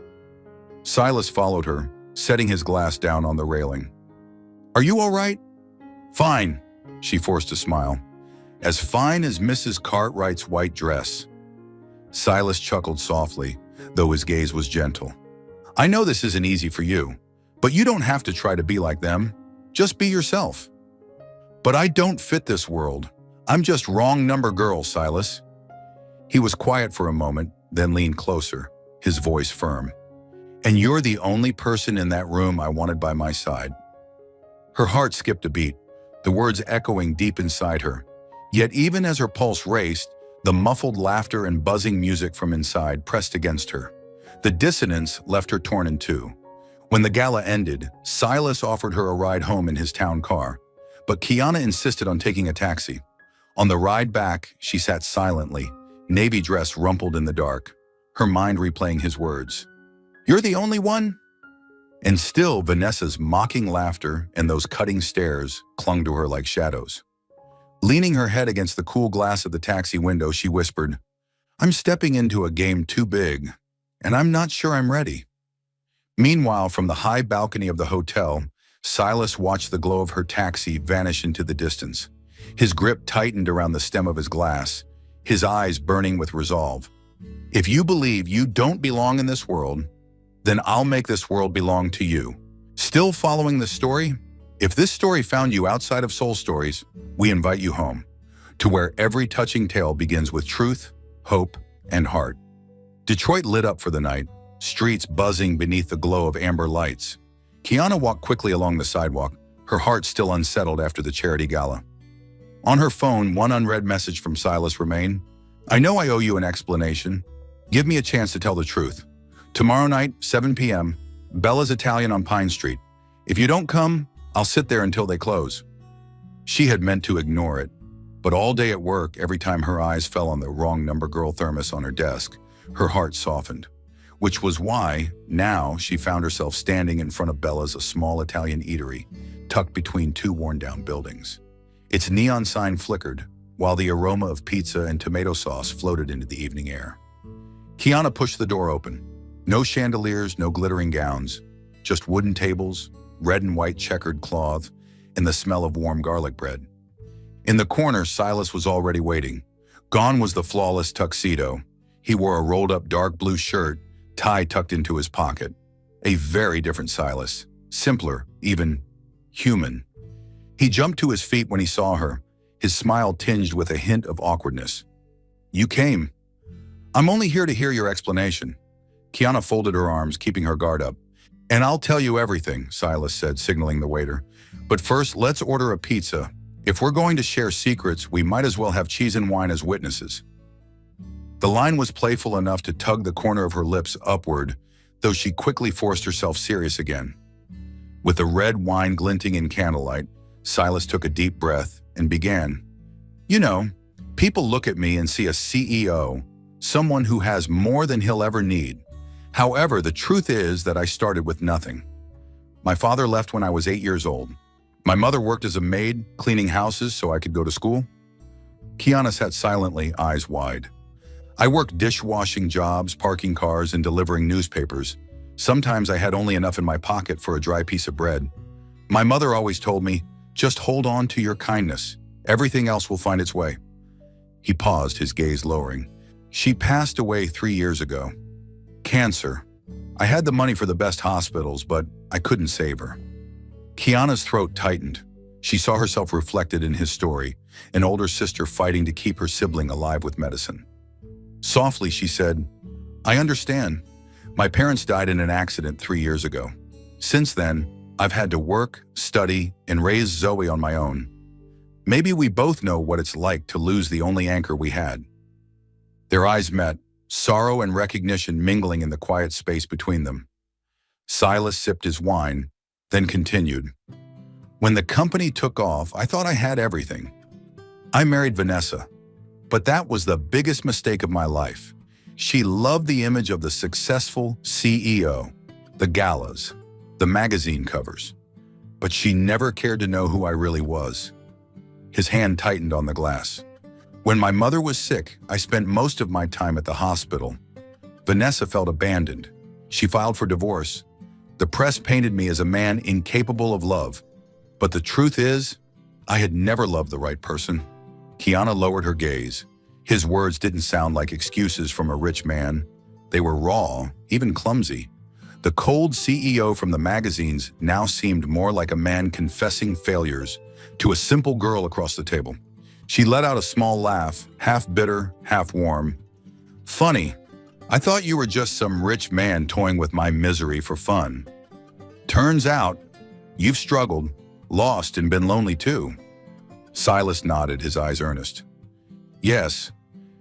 Silas followed her, setting his glass down on the railing. "Are you all right?" "Fine," she forced a smile. "As fine as Mrs. Cartwright's white dress." Silas chuckled softly, though his gaze was gentle. "I know this isn't easy for you, but you don't have to try to be like them. Just be yourself." "But I don't fit this world. I'm just wrong number girl, Silas." He was quiet for a moment, then leaned closer, his voice firm. "And you're the only person in that room I wanted by my side." Her heart skipped a beat, the words echoing deep inside her. Yet even as her pulse raced, the muffled laughter and buzzing music from inside pressed against her. The dissonance left her torn in two. When the gala ended, Silas offered her a ride home in his town car, but Kiana insisted on taking a taxi. On the ride back, she sat silently, navy dress rumpled in the dark, her mind replaying his words. "You're the only one?" And still, Vanessa's mocking laughter and those cutting stares clung to her like shadows. Leaning her head against the cool glass of the taxi window, she whispered, "I'm stepping into a game too big, and I'm not sure I'm ready." Meanwhile, from the high balcony of the hotel, Silas watched the glow of her taxi vanish into the distance. His grip tightened around the stem of his glass, his eyes burning with resolve. "If you believe you don't belong in this world, then I'll make this world belong to you." Still following the story? If this story found you outside of Soul Stories, we invite you home. to where every touching tale begins with truth, hope, and heart. Detroit lit up for the night, streets buzzing beneath the glow of amber lights. Kiana walked quickly along the sidewalk, her heart still unsettled after the charity gala. On her phone, one unread message from Silas remained. I know I owe you an explanation. Give me a chance to tell the truth. Tomorrow night, 7 p.m., Bella's Italian on Pine Street. If you don't come, I'll sit there until they close. She had meant to ignore it, but all day at work, every time her eyes fell on the wrong number girl thermos on her desk, her heart softened. Which was why, now, she found herself standing in front of Bella's, a small Italian eatery, tucked between two worn-down buildings. Its neon sign flickered, while the aroma of pizza and tomato sauce floated into the evening air. Kiana pushed the door open. No chandeliers, no glittering gowns, just wooden tables, red and white checkered cloth, and the smell of warm garlic bread. In the corner, Silas was already waiting. Gone was the flawless tuxedo. He wore a rolled-up dark blue shirt, tie tucked into his pocket. A very different Silas, simpler, even human. He jumped to his feet when he saw her, his smile tinged with a hint of awkwardness. You came. I'm only here to hear your explanation. Kiana folded her arms, keeping her guard up. And I'll tell you everything, Silas said, signaling the waiter. But first, let's order a pizza. If we're going to share secrets, we might as well have cheese and wine as witnesses. The line was playful enough to tug the corner of her lips upward, though she quickly forced herself serious again. With the red wine glinting in candlelight, Silas took a deep breath and began. You know, people look at me and see a CEO, someone who has more than he'll ever need. However, the truth is that I started with nothing. My father left when I was 8 years old. My mother worked as a maid, cleaning houses so I could go to school. Kiana sat silently, eyes wide. I worked dishwashing jobs, parking cars, and delivering newspapers. Sometimes I had only enough in my pocket for a dry piece of bread. My mother always told me, just hold on to your kindness. Everything else will find its way. He paused, his gaze lowering. She passed away 3 years ago. Cancer. I had the money for the best hospitals, but I couldn't save her. Kiana's throat tightened. She saw herself reflected in his story, an older sister fighting to keep her sibling alive with medicine. Softly, she said, I understand. My parents died in an accident 3 years ago. Since then, I've had to work, study, and raise Zoe on my own. Maybe we both know what it's like to lose the only anchor we had. Their eyes met, sorrow and recognition mingling in the quiet space between them. Silas sipped his wine, then continued. When the company took off, I thought I had everything. I married Vanessa, but that was the biggest mistake of my life. She loved the image of the successful CEO, the galas, the magazine covers, but she never cared to know who I really was. His hand tightened on the glass. When my mother was sick, I spent most of my time at the hospital. Vanessa felt abandoned. She filed for divorce. The press painted me as a man incapable of love. But the truth is, I had never loved the right person. Kiana lowered her gaze. His words didn't sound like excuses from a rich man. They were raw, even clumsy. The cold CEO from the magazines now seemed more like a man confessing failures to a simple girl across the table. She let out a small laugh, half bitter, half warm. Funny, I thought you were just some rich man toying with my misery for fun. Turns out, you've struggled, lost, and been lonely too. Silas nodded, his eyes earnest. Yes,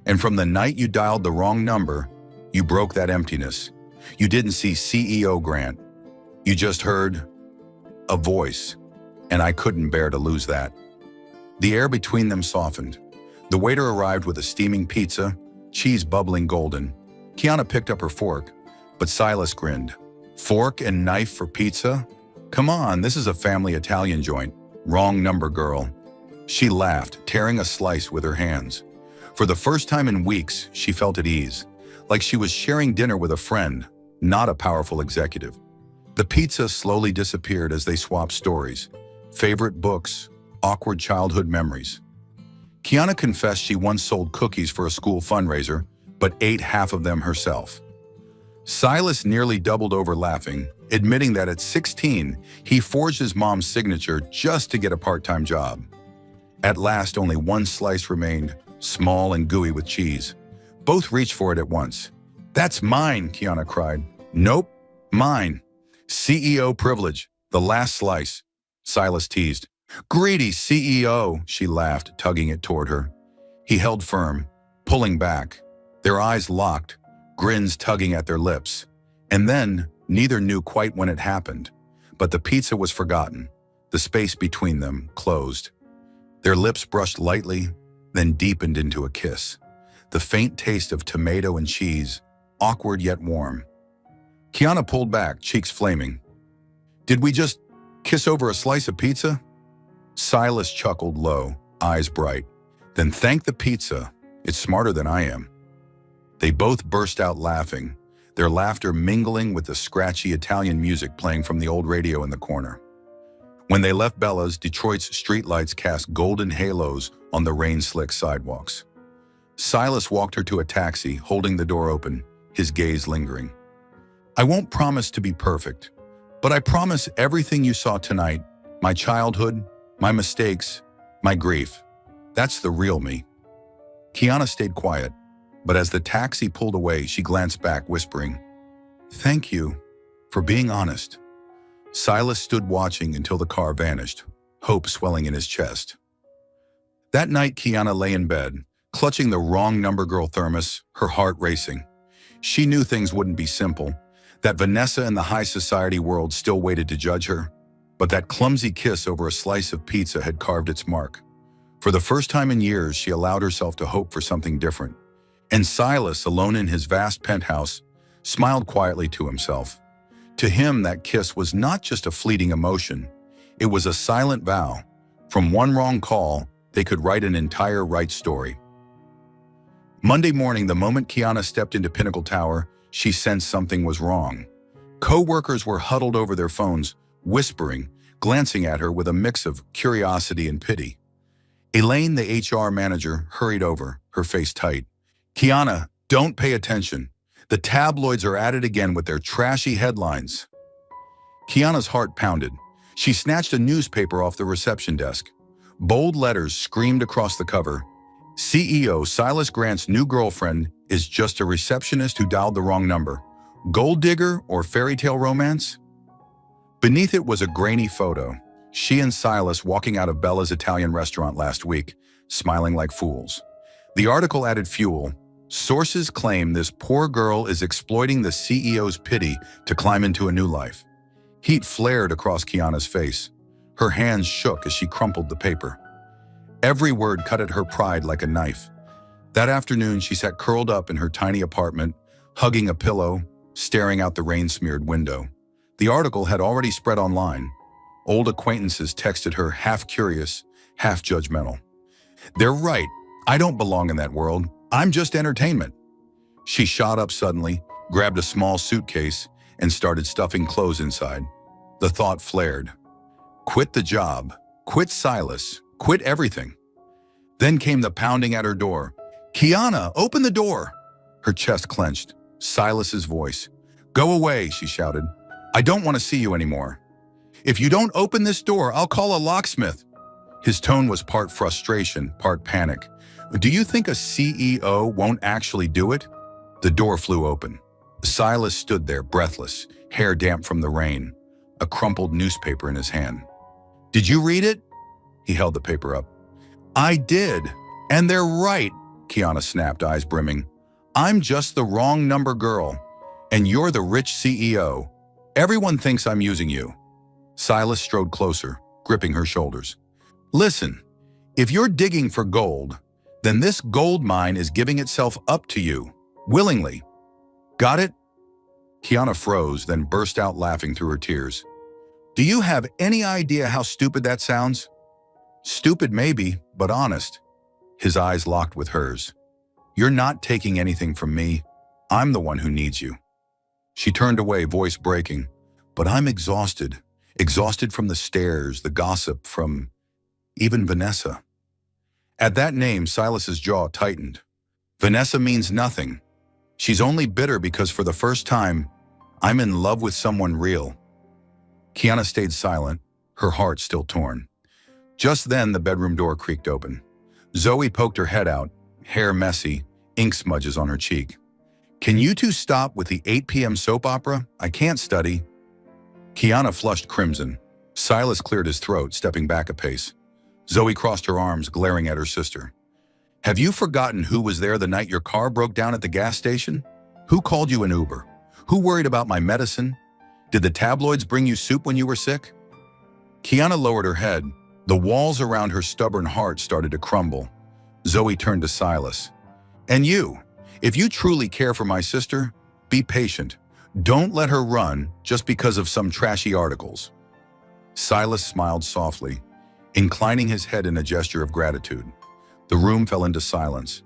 and from the night you dialed the wrong number, you broke that emptiness. You didn't see CEO Grant. You just heard a voice, and I couldn't bear to lose that. The air between them softened. The waiter arrived with a steaming pizza, cheese bubbling golden. Kiana picked up her fork, but Silas grinned. Fork and knife for pizza? Come on, this is a family Italian joint. Wrong number, girl. She laughed, tearing a slice with her hands. For the first time in weeks, she felt at ease, like she was sharing dinner with a friend, not a powerful executive. The pizza slowly disappeared as they swapped stories, favorite books, awkward childhood memories. Kiana confessed she once sold cookies for a school fundraiser, but ate half of them herself. Silas nearly doubled over laughing, admitting that at 16, he forged his mom's signature just to get a part-time job. At last, only one slice remained, small and gooey with cheese. Both reached for it at once. "That's mine," Kiana cried. "Nope, mine. CEO privilege, the last slice," Silas teased. "Greedy CEO," she laughed, tugging it toward her. He held firm, pulling back. Their eyes locked, grins tugging at their lips. And then, neither knew quite when it happened, but the pizza was forgotten. The space between them closed. Their lips brushed lightly, then deepened into a kiss. The faint taste of tomato and cheese, awkward yet warm. Kiana pulled back, cheeks flaming. "Did we just kiss over a slice of pizza?" Silas chuckled low, eyes bright. "Then thank the pizza. It's smarter than I am." They both burst out laughing, their laughter mingling with the scratchy Italian music playing from the old radio in the corner. When they left Bella's, Detroit's streetlights cast golden halos on the rain-slick sidewalks. Silas walked her to a taxi, holding the door open, his gaze lingering. "I won't promise to be perfect, but I promise everything you saw tonight, my childhood, my mistakes, my grief, that's the real me." Kiana stayed quiet, but as the taxi pulled away, she glanced back, whispering, "Thank you for being honest." Silas stood watching until the car vanished, hope swelling in his chest. That night, Kiana lay in bed, clutching the wrong number girl thermos, her heart racing. She knew things wouldn't be simple, that Vanessa and the high society world still waited to judge her, but that clumsy kiss over a slice of pizza had carved its mark. For the first time in years, she allowed herself to hope for something different. And Silas, alone in his vast penthouse, smiled quietly to himself. To him, that kiss was not just a fleeting emotion. It was a silent vow. From one wrong call, they could write an entire right story. Monday morning, the moment Kiana stepped into Pinnacle Tower, she sensed something was wrong. Co-workers were huddled over their phones, whispering, glancing at her with a mix of curiosity and pity. Elaine, the HR manager, hurried over, her face tight. "Kiana, don't pay attention. The tabloids are at it again with their trashy headlines." Kiana's heart pounded. She snatched a newspaper off the reception desk. Bold letters screamed across the cover. "CEO Silas Grant's new girlfriend is just a receptionist who dialed the wrong number. Gold digger or fairy tale romance?" Beneath it was a grainy photo. She and Silas walking out of Bella's Italian restaurant last week, smiling like fools. The article added fuel. "Sources claim this poor girl is exploiting the CEO's pity to climb into a new life." Heat flared across Kiana's face. Her hands shook as she crumpled the paper. Every word cut at her pride like a knife. That afternoon, she sat curled up in her tiny apartment, hugging a pillow, staring out the rain-smeared window. The article had already spread online. Old acquaintances texted her, half curious, half judgmental. "They're right. I don't belong in that world. I'm just entertainment." She shot up suddenly, grabbed a small suitcase, and started stuffing clothes inside. The thought flared. Quit the job, quit Silas, quit everything. Then came the pounding at her door. "Kiana, open the door!" Her chest clenched. Silas's voice. "Go away," she shouted. "I don't want to see you anymore. If you don't open this door, I'll call a locksmith." His tone was part frustration, part panic. "Do you think a CEO won't actually do it?" The door flew open. Silas stood there, breathless, hair damp from the rain, a crumpled newspaper in his hand. "Did you read it?" He held the paper up. "I did, and they're right," Kiana snapped, eyes brimming. "I'm just the wrong number girl, and you're the rich CEO. Everyone thinks I'm using you." Silas strode closer, gripping her shoulders. "Listen, if you're digging for gold, then this gold mine is giving itself up to you, willingly. Got it?" Kiana froze, then burst out laughing through her tears. "Do you have any idea how stupid that sounds?" "Stupid maybe, but honest." His eyes locked with hers. "You're not taking anything from me. I'm the one who needs you." She turned away, voice breaking. "But I'm exhausted. Exhausted from the stares, the gossip, from even Vanessa." At that name, Silas's jaw tightened. Vanessa means nothing. She's only bitter because for the first time, I'm in love with someone real. Kiana stayed silent, her heart still torn. Just then, the bedroom door creaked open. Zoe poked her head out, hair messy, ink smudges on her cheek. "Can you two stop with the 8 p.m. soap opera? I can't study." Kiana flushed crimson. Silas cleared his throat, stepping back a pace. Zoe crossed her arms, glaring at her sister. "Have you forgotten who was there the night your car broke down at the gas station? Who called you an Uber? Who worried about my medicine? Did the tabloids bring you soup when you were sick?" Kiana lowered her head. The walls around her stubborn heart started to crumble. Zoe turned to Silas. "And you, if you truly care for my sister, be patient. Don't let her run just because of some trashy articles." Silas smiled softly, inclining his head in a gesture of gratitude. The room fell into silence.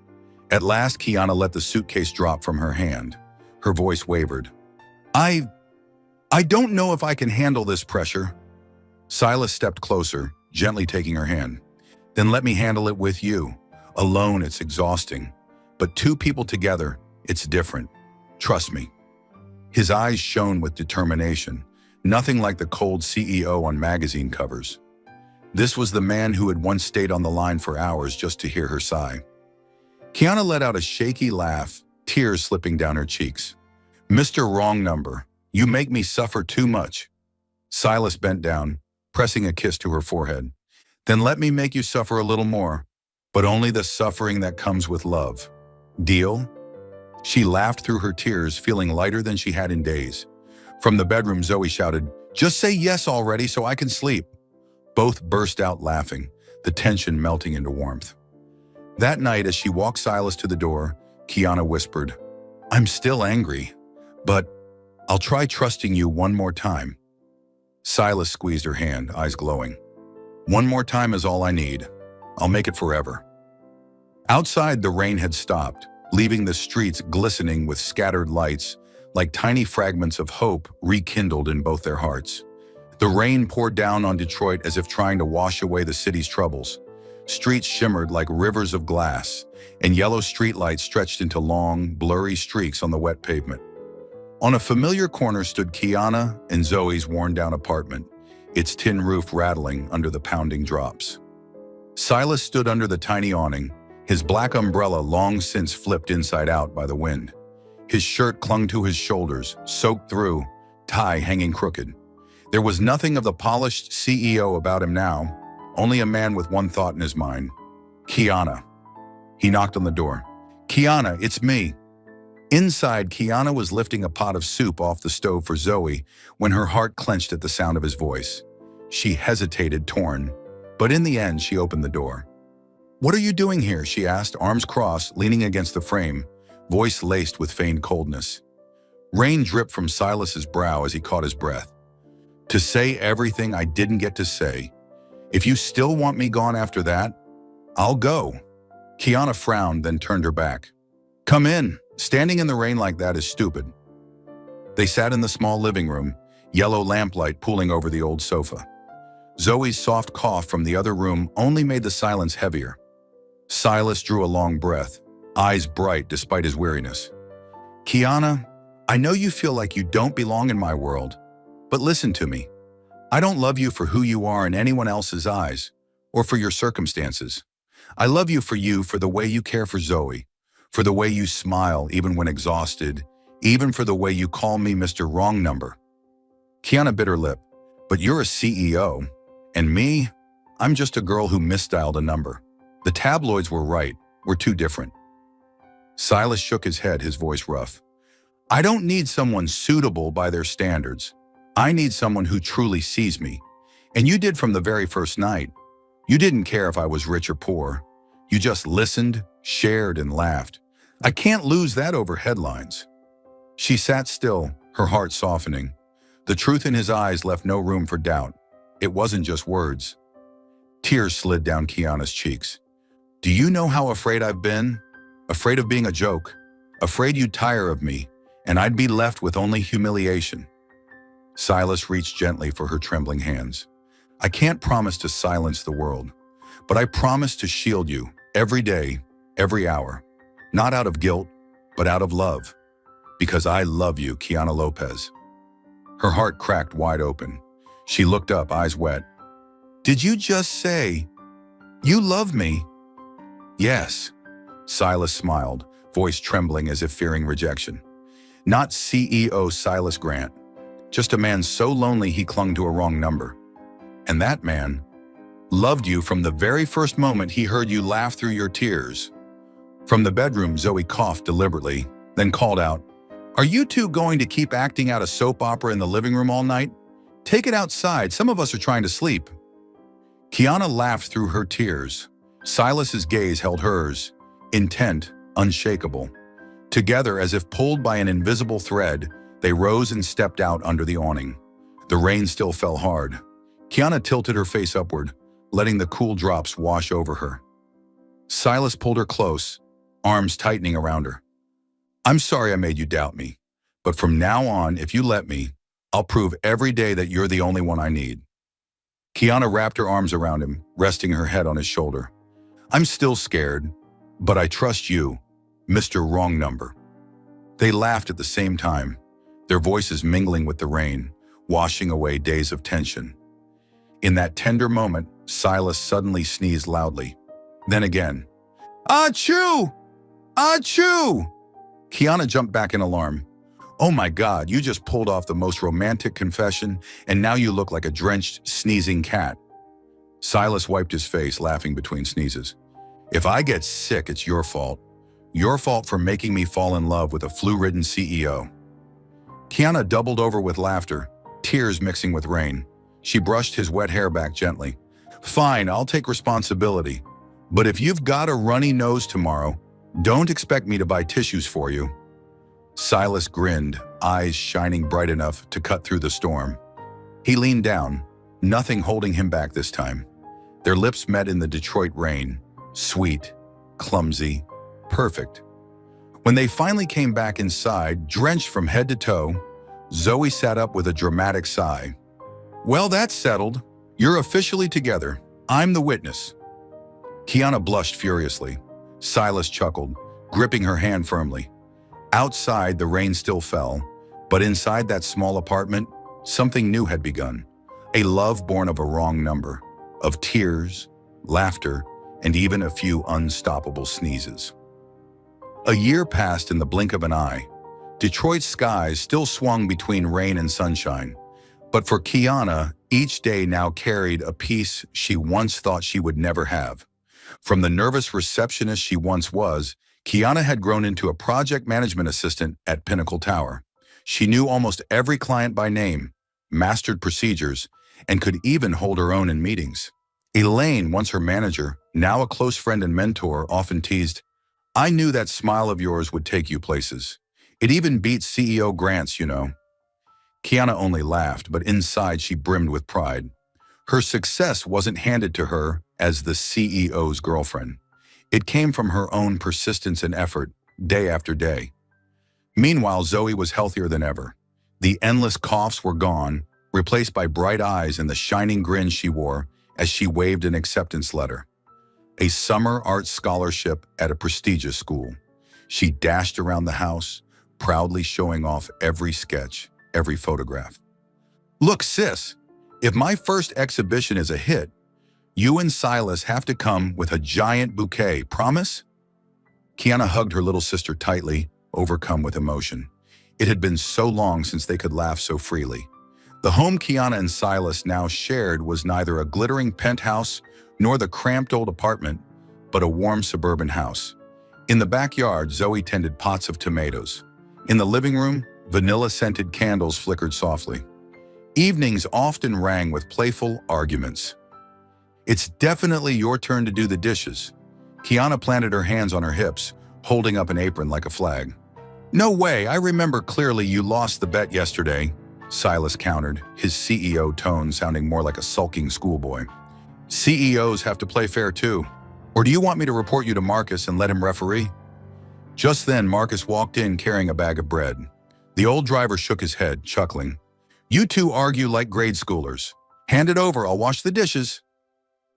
At last, Kiana let the suitcase drop from her hand. Her voice wavered. I don't know if I can handle this pressure." Silas stepped closer, gently taking her hand. "Then let me handle it with you. Alone, it's exhausting. But two people together, it's different. Trust me." His eyes shone with determination, nothing like the cold CEO on magazine covers. This was the man who had once stayed on the line for hours just to hear her sigh. Kiana let out a shaky laugh, tears slipping down her cheeks. "Mr. Wrong Number, you make me suffer too much." Silas bent down, pressing a kiss to her forehead. "Then let me make you suffer a little more, but only the suffering that comes with love. Deal?" She laughed through her tears, feeling lighter than she had in days. From the bedroom, Zoe shouted, "Just say yes already so I can sleep." Both burst out laughing, the tension melting into warmth. That night, as she walked Silas to the door, Kiana whispered, "I'm still angry, but I'll try trusting you one more time." Silas squeezed her hand, eyes glowing. "One more time is all I need. I'll make it forever." Outside, the rain had stopped, leaving the streets glistening with scattered lights, like tiny fragments of hope rekindled in both their hearts. The rain poured down on Detroit as if trying to wash away the city's troubles. Streets shimmered like rivers of glass, and yellow streetlights stretched into long, blurry streaks on the wet pavement. On a familiar corner stood Kiana and Zoe's worn-down apartment, its tin roof rattling under the pounding drops. Silas stood under the tiny awning, his black umbrella long since flipped inside out by the wind. His shirt clung to his shoulders, soaked through, tie hanging crooked. There was nothing of the polished CEO about him now, only a man with one thought in his mind. "Kiana." He knocked on the door. "Kiana, it's me." Inside, Kiana was lifting a pot of soup off the stove for Zoe when her heart clenched at the sound of his voice. She hesitated, torn, but in the end, she opened the door. "What are you doing here?" she asked, arms crossed, leaning against the frame, voice laced with feigned coldness. Rain dripped from Silas's brow as he caught his breath. "To say everything I didn't get to say. If you still want me gone after that, I'll go." Kiana frowned, then turned her back. "Come in. Standing in the rain like that is stupid." They sat in the small living room, yellow lamplight pooling over the old sofa. Zoe's soft cough from the other room only made the silence heavier. Silas drew a long breath, eyes bright despite his weariness. "Kiana, I know you feel like you don't belong in my world, but listen to me. I don't love you for who you are in anyone else's eyes, or for your circumstances. I love you for the way you care for Zoe, for the way you smile even when exhausted, even for the way you call me Mr. Wrong Number." Kiana bit her lip. "But you're a CEO, and me, I'm just a girl who misdialed a number. The tabloids were right, we're too different." Silas shook his head, his voice rough. "I don't need someone suitable by their standards. I need someone who truly sees me. And you did from the very first night. You didn't care if I was rich or poor. You just listened, shared, and laughed. I can't lose that over headlines." She sat still, her heart softening. The truth in his eyes left no room for doubt. It wasn't just words. Tears slid down Kiana's cheeks. "Do you know how afraid I've been? Afraid of being a joke. Afraid you'd tire of me, and I'd be left with only humiliation." Silas reached gently for her trembling hands. "I can't promise to silence the world, but I promise to shield you every day, every hour. Not out of guilt, but out of love. Because I love you, Kiana Lopez." Her heart cracked wide open. She looked up, eyes wet. Did you just say, you love me? Yes. Silas smiled, voice trembling as if fearing rejection. Not CEO Silas Grant, just a man so lonely he clung to a wrong number. And that man loved you from the very first moment he heard you laugh through your tears. From the bedroom, Zoe coughed deliberately, then called out, "Are you two going to keep acting out a soap opera in the living room all night? Take it outside, some of us are trying to sleep." Kiana laughed through her tears. Silas's gaze held hers, intent, unshakable. Together, as if pulled by an invisible thread, they rose and stepped out under the awning. The rain still fell hard. Kiana tilted her face upward, letting the cool drops wash over her. Silas pulled her close, arms tightening around her. "I'm sorry I made you doubt me, but from now on, if you let me, I'll prove every day that you're the only one I need." Kiana wrapped her arms around him, resting her head on his shoulder. "I'm still scared, but I trust you, Mr. Wrong Number." They laughed at the same time, their voices mingling with the rain, washing away days of tension. In that tender moment, Silas suddenly sneezed loudly. Then again, "Achoo! Achoo!" Kiana jumped back in alarm. "Oh my God, you just pulled off the most romantic confession, and now you look like a drenched, sneezing cat." Silas wiped his face, laughing between sneezes. "If I get sick, it's your fault. Your fault for making me fall in love with a flu-ridden CEO." Kiana doubled over with laughter, tears mixing with rain. She brushed his wet hair back gently. "Fine, I'll take responsibility. But if you've got a runny nose tomorrow, don't expect me to buy tissues for you." Silas grinned, eyes shining bright enough to cut through the storm. He leaned down, nothing holding him back this time. Their lips met in the Detroit rain, sweet, clumsy, perfect. When they finally came back inside, drenched from head to toe, Zoe sat up with a dramatic sigh. "Well, that's settled. You're officially together. I'm the witness." Kiana blushed furiously. Silas chuckled, gripping her hand firmly. Outside, the rain still fell, but inside that small apartment, something new had begun. A love born of a wrong number, of tears, laughter, and even a few unstoppable sneezes. A year passed in the blink of an eye. Detroit's skies still swung between rain and sunshine. But for Kiana, each day now carried a piece she once thought she would never have. From the nervous receptionist she once was, Kiana had grown into a project management assistant at Pinnacle Tower. She knew almost every client by name, mastered procedures, and could even hold her own in meetings. Elena, once her manager, now a close friend and mentor, often teased, "I knew that smile of yours would take you places. It even beats CEO Grant's, you know." Kiana only laughed, but inside she brimmed with pride. Her success wasn't handed to her as the CEO's girlfriend. It came from her own persistence and effort, day after day. Meanwhile, Zoe was healthier than ever. The endless coughs were gone, replaced by bright eyes and the shining grin she wore as she waved an acceptance letter. A summer art scholarship at a prestigious school. She dashed around the house, proudly showing off every sketch, every photograph. "Look, sis, if my first exhibition is a hit, you and Silas have to come with a giant bouquet, promise?" Kiana hugged her little sister tightly, overcome with emotion. It had been so long since they could laugh so freely. The home Kiana and Silas now shared was neither a glittering penthouse nor the cramped old apartment, but a warm suburban house. In the backyard, Zoe tended pots of tomatoes. In the living room, vanilla-scented candles flickered softly. Evenings often rang with playful arguments. "It's definitely your turn to do the dishes." Kiana planted her hands on her hips, holding up an apron like a flag. "No way, I remember clearly you lost the bet yesterday," Silas countered, his CEO tone sounding more like a sulking schoolboy. "CEOs have to play fair too. Or do you want me to report you to Marcus and let him referee?" Just then, Marcus walked in carrying a bag of bread. The old driver shook his head, chuckling. "You two argue like grade schoolers. Hand it over, I'll wash the dishes."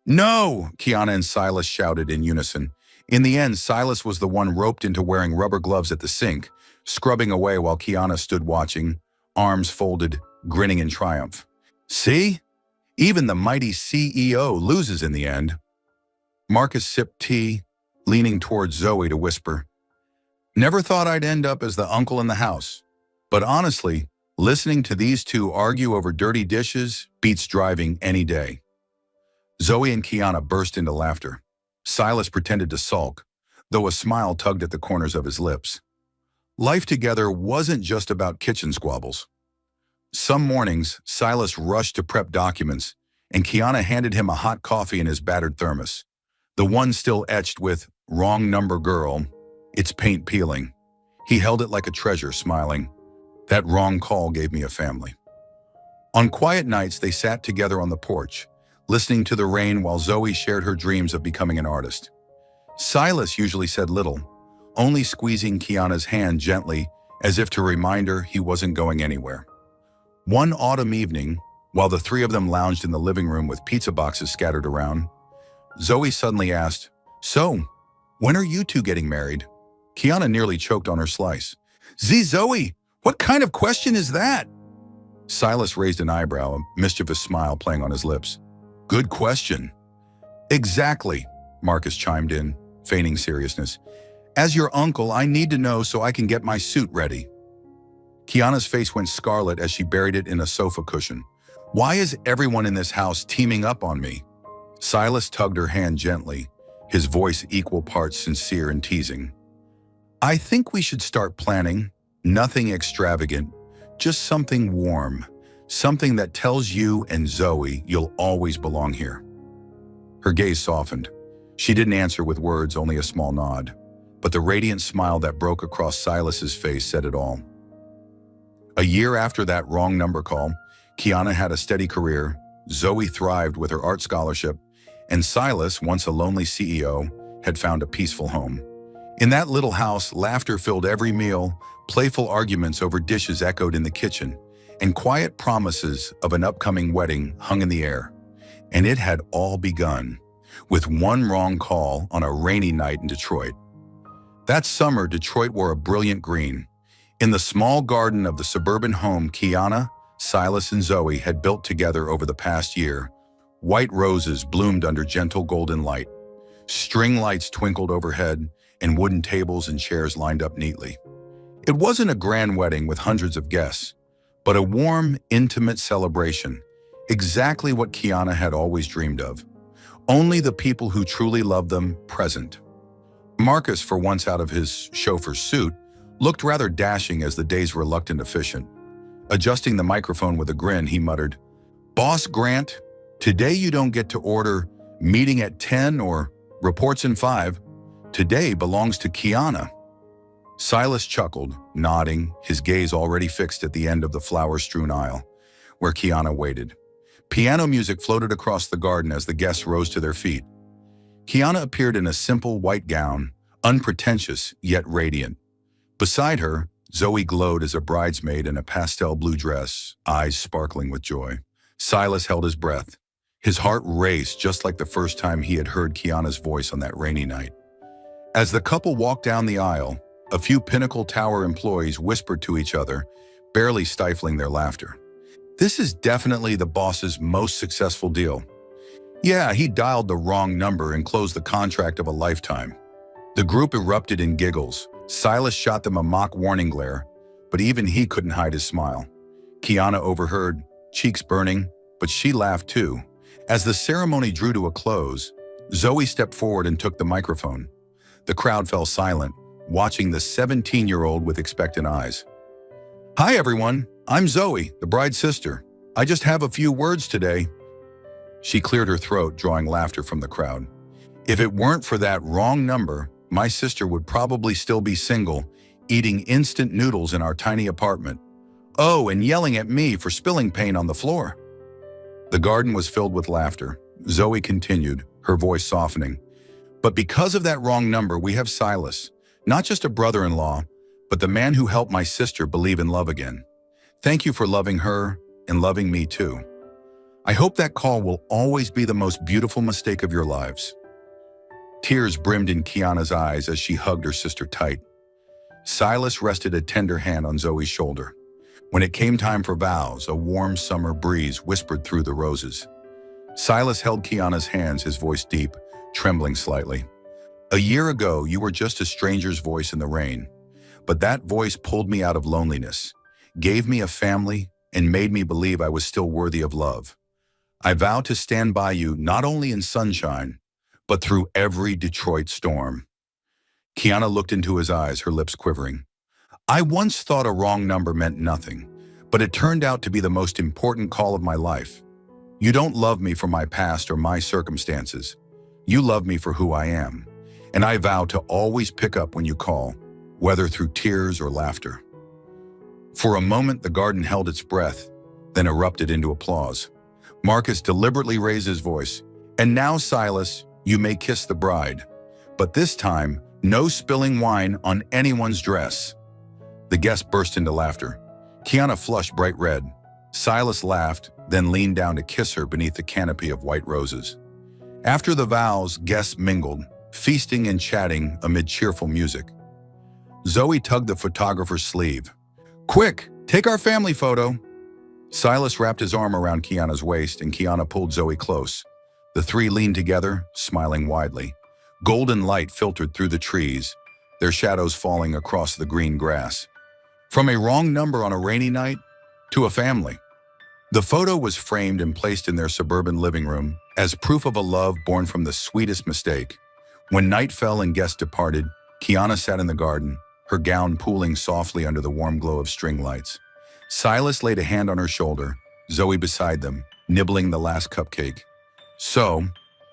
"No!" Kiana and Silas shouted in unison. In the end, Silas was the one roped into wearing rubber gloves at the sink, scrubbing away while Kiana stood watching, arms folded, grinning in triumph. "See? Even the mighty CEO loses in the end. Marcus sipped tea, leaning towards Zoe to whisper, "Never thought I'd end up as the uncle in the house. But honestly, listening to these two argue over dirty dishes beats driving any day." Zoe and Kiana burst into laughter. Silas pretended to sulk, though a smile tugged at the corners of his lips. Life together wasn't just about kitchen squabbles. Some mornings, Silas rushed to prep documents, and Kiana handed him a hot coffee in his battered thermos, the one still etched with "Wrong number girl," its paint peeling. He held it like a treasure, smiling. "That wrong call gave me a family." On quiet nights, they sat together on the porch, listening to the rain while Zoe shared her dreams of becoming an artist. Silas usually said little, only squeezing Kiana's hand gently as if to remind her he wasn't going anywhere. One autumn evening, while the three of them lounged in the living room with pizza boxes scattered around, Zoe suddenly asked, "So, when are you two getting married?" Kiana nearly choked on her slice. Zoe, what kind of question is that?" Silas raised an eyebrow, a mischievous smile playing on his lips. "Good question." "Exactly," Marcus chimed in, feigning seriousness. "As your uncle, I need to know so I can get my suit ready." Kiana's face went scarlet as she buried it in a sofa cushion. "Why is everyone in this house teaming up on me?" Silas tugged her hand gently, his voice equal parts sincere and teasing. "I think we should start planning. Nothing extravagant, just something warm, something that tells you and Zoe you'll always belong here." Her gaze softened. She didn't answer with words, only a small nod. But the radiant smile that broke across Silas's face said it all. A year after that wrong number call, Kiana had a steady career, Zoe thrived with her art scholarship, and Silas, once a lonely CEO, had found a peaceful home. In that little house, laughter filled every meal, playful arguments over dishes echoed in the kitchen, and quiet promises of an upcoming wedding hung in the air. And it had all begun with one wrong call on a rainy night in Detroit. That summer, Detroit wore a brilliant green. In the small garden of the suburban home Kiana, Silas, and Zoe had built together over the past year, white roses bloomed under gentle golden light. String lights twinkled overhead, and wooden tables and chairs lined up neatly. It wasn't a grand wedding with hundreds of guests, but a warm, intimate celebration, exactly what Kiana had always dreamed of. Only the people who truly loved them present. Marcus, for once out of his chauffeur's suit, looked rather dashing as the day's reluctant efficient. Adjusting the microphone with a grin, he muttered, "Boss Grant, today you don't get to order meeting at 10 or reports in 5. Today belongs to Kiana." Silas chuckled, nodding, his gaze already fixed at the end of the flower-strewn aisle, where Kiana waited. Piano music floated across the garden as the guests rose to their feet. Kiana appeared in a simple white gown, unpretentious yet radiant. Beside her, Zoe glowed as a bridesmaid in a pastel blue dress, eyes sparkling with joy. Silas held his breath. His heart raced just like the first time he had heard Kiana's voice on that rainy night. As the couple walked down the aisle, a few Pinnacle Tower employees whispered to each other, barely stifling their laughter. "This is definitely the boss's most successful deal. Yeah, he dialed the wrong number and closed the contract of a lifetime." The group erupted in giggles. Silas shot them a mock warning glare, but even he couldn't hide his smile. Kiana overheard, cheeks burning, but she laughed too. As the ceremony drew to a close, Zoe stepped forward and took the microphone. The crowd fell silent, watching the 17-year-old with expectant eyes. "Hi everyone, I'm Zoe, the bride's sister. I just have a few words today." She cleared her throat, drawing laughter from the crowd. "If it weren't for that wrong number, my sister would probably still be single, eating instant noodles in our tiny apartment. Oh, and yelling at me for spilling paint on the floor." The garden was filled with laughter. Zoe continued, her voice softening. "But because of that wrong number, we have Silas, not just a brother-in-law, but the man who helped my sister believe in love again. Thank you for loving her and loving me too. I hope that call will always be the most beautiful mistake of your lives." Tears brimmed in Kiana's eyes as she hugged her sister tight. Silas rested a tender hand on Zoe's shoulder. When it came time for vows, a warm summer breeze whispered through the roses. Silas held Kiana's hands, his voice deep, trembling slightly. A year ago, you were just a stranger's voice in the rain. But that voice pulled me out of loneliness, gave me a family, and made me believe I was still worthy of love. I vow to stand by you not only in sunshine, but through every Detroit storm. Kiana looked into his eyes, her lips quivering. I once thought a wrong number meant nothing, but it turned out to be the most important call of my life. You don't love me for my past or my circumstances. You love me for who I am, and I vow to always pick up when you call, whether through tears or laughter. For a moment, the garden held its breath, then erupted into applause. Marcus deliberately raised his voice. And now, Silas, you may kiss the bride. But this time, no spilling wine on anyone's dress. The guests burst into laughter. Kiana flushed bright red. Silas laughed, then leaned down to kiss her beneath the canopy of white roses. After the vows, guests mingled, feasting and chatting amid cheerful music. Zoe tugged the photographer's sleeve. Quick, take our family photo. Silas wrapped his arm around Kiana's waist and Kiana pulled Zoe close. The three leaned together, smiling widely. Golden light filtered through the trees, their shadows falling across the green grass. From a wrong number on a rainy night to a family. The photo was framed and placed in their suburban living room as proof of a love born from the sweetest mistake. When night fell and guests departed, Kiana sat in the garden, her gown pooling softly under the warm glow of string lights. Silas laid a hand on her shoulder, Zoe beside them, nibbling the last cupcake. So,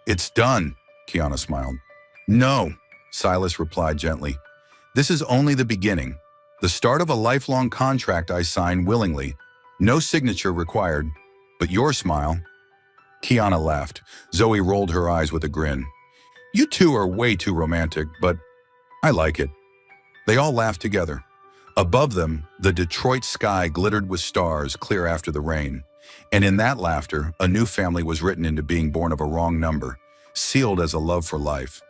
it's done, Kiana smiled. No, Silas replied gently. This is only the beginning, the start of a lifelong contract I sign willingly. No signature required, but your smile. Kiana laughed. Zoe rolled her eyes with a grin. You two are way too romantic, but I like it. They all laughed together. Above them, the Detroit sky glittered with stars clear after the rain. And in that laughter, a new family was written into being born of a wrong number, sealed as a love for life.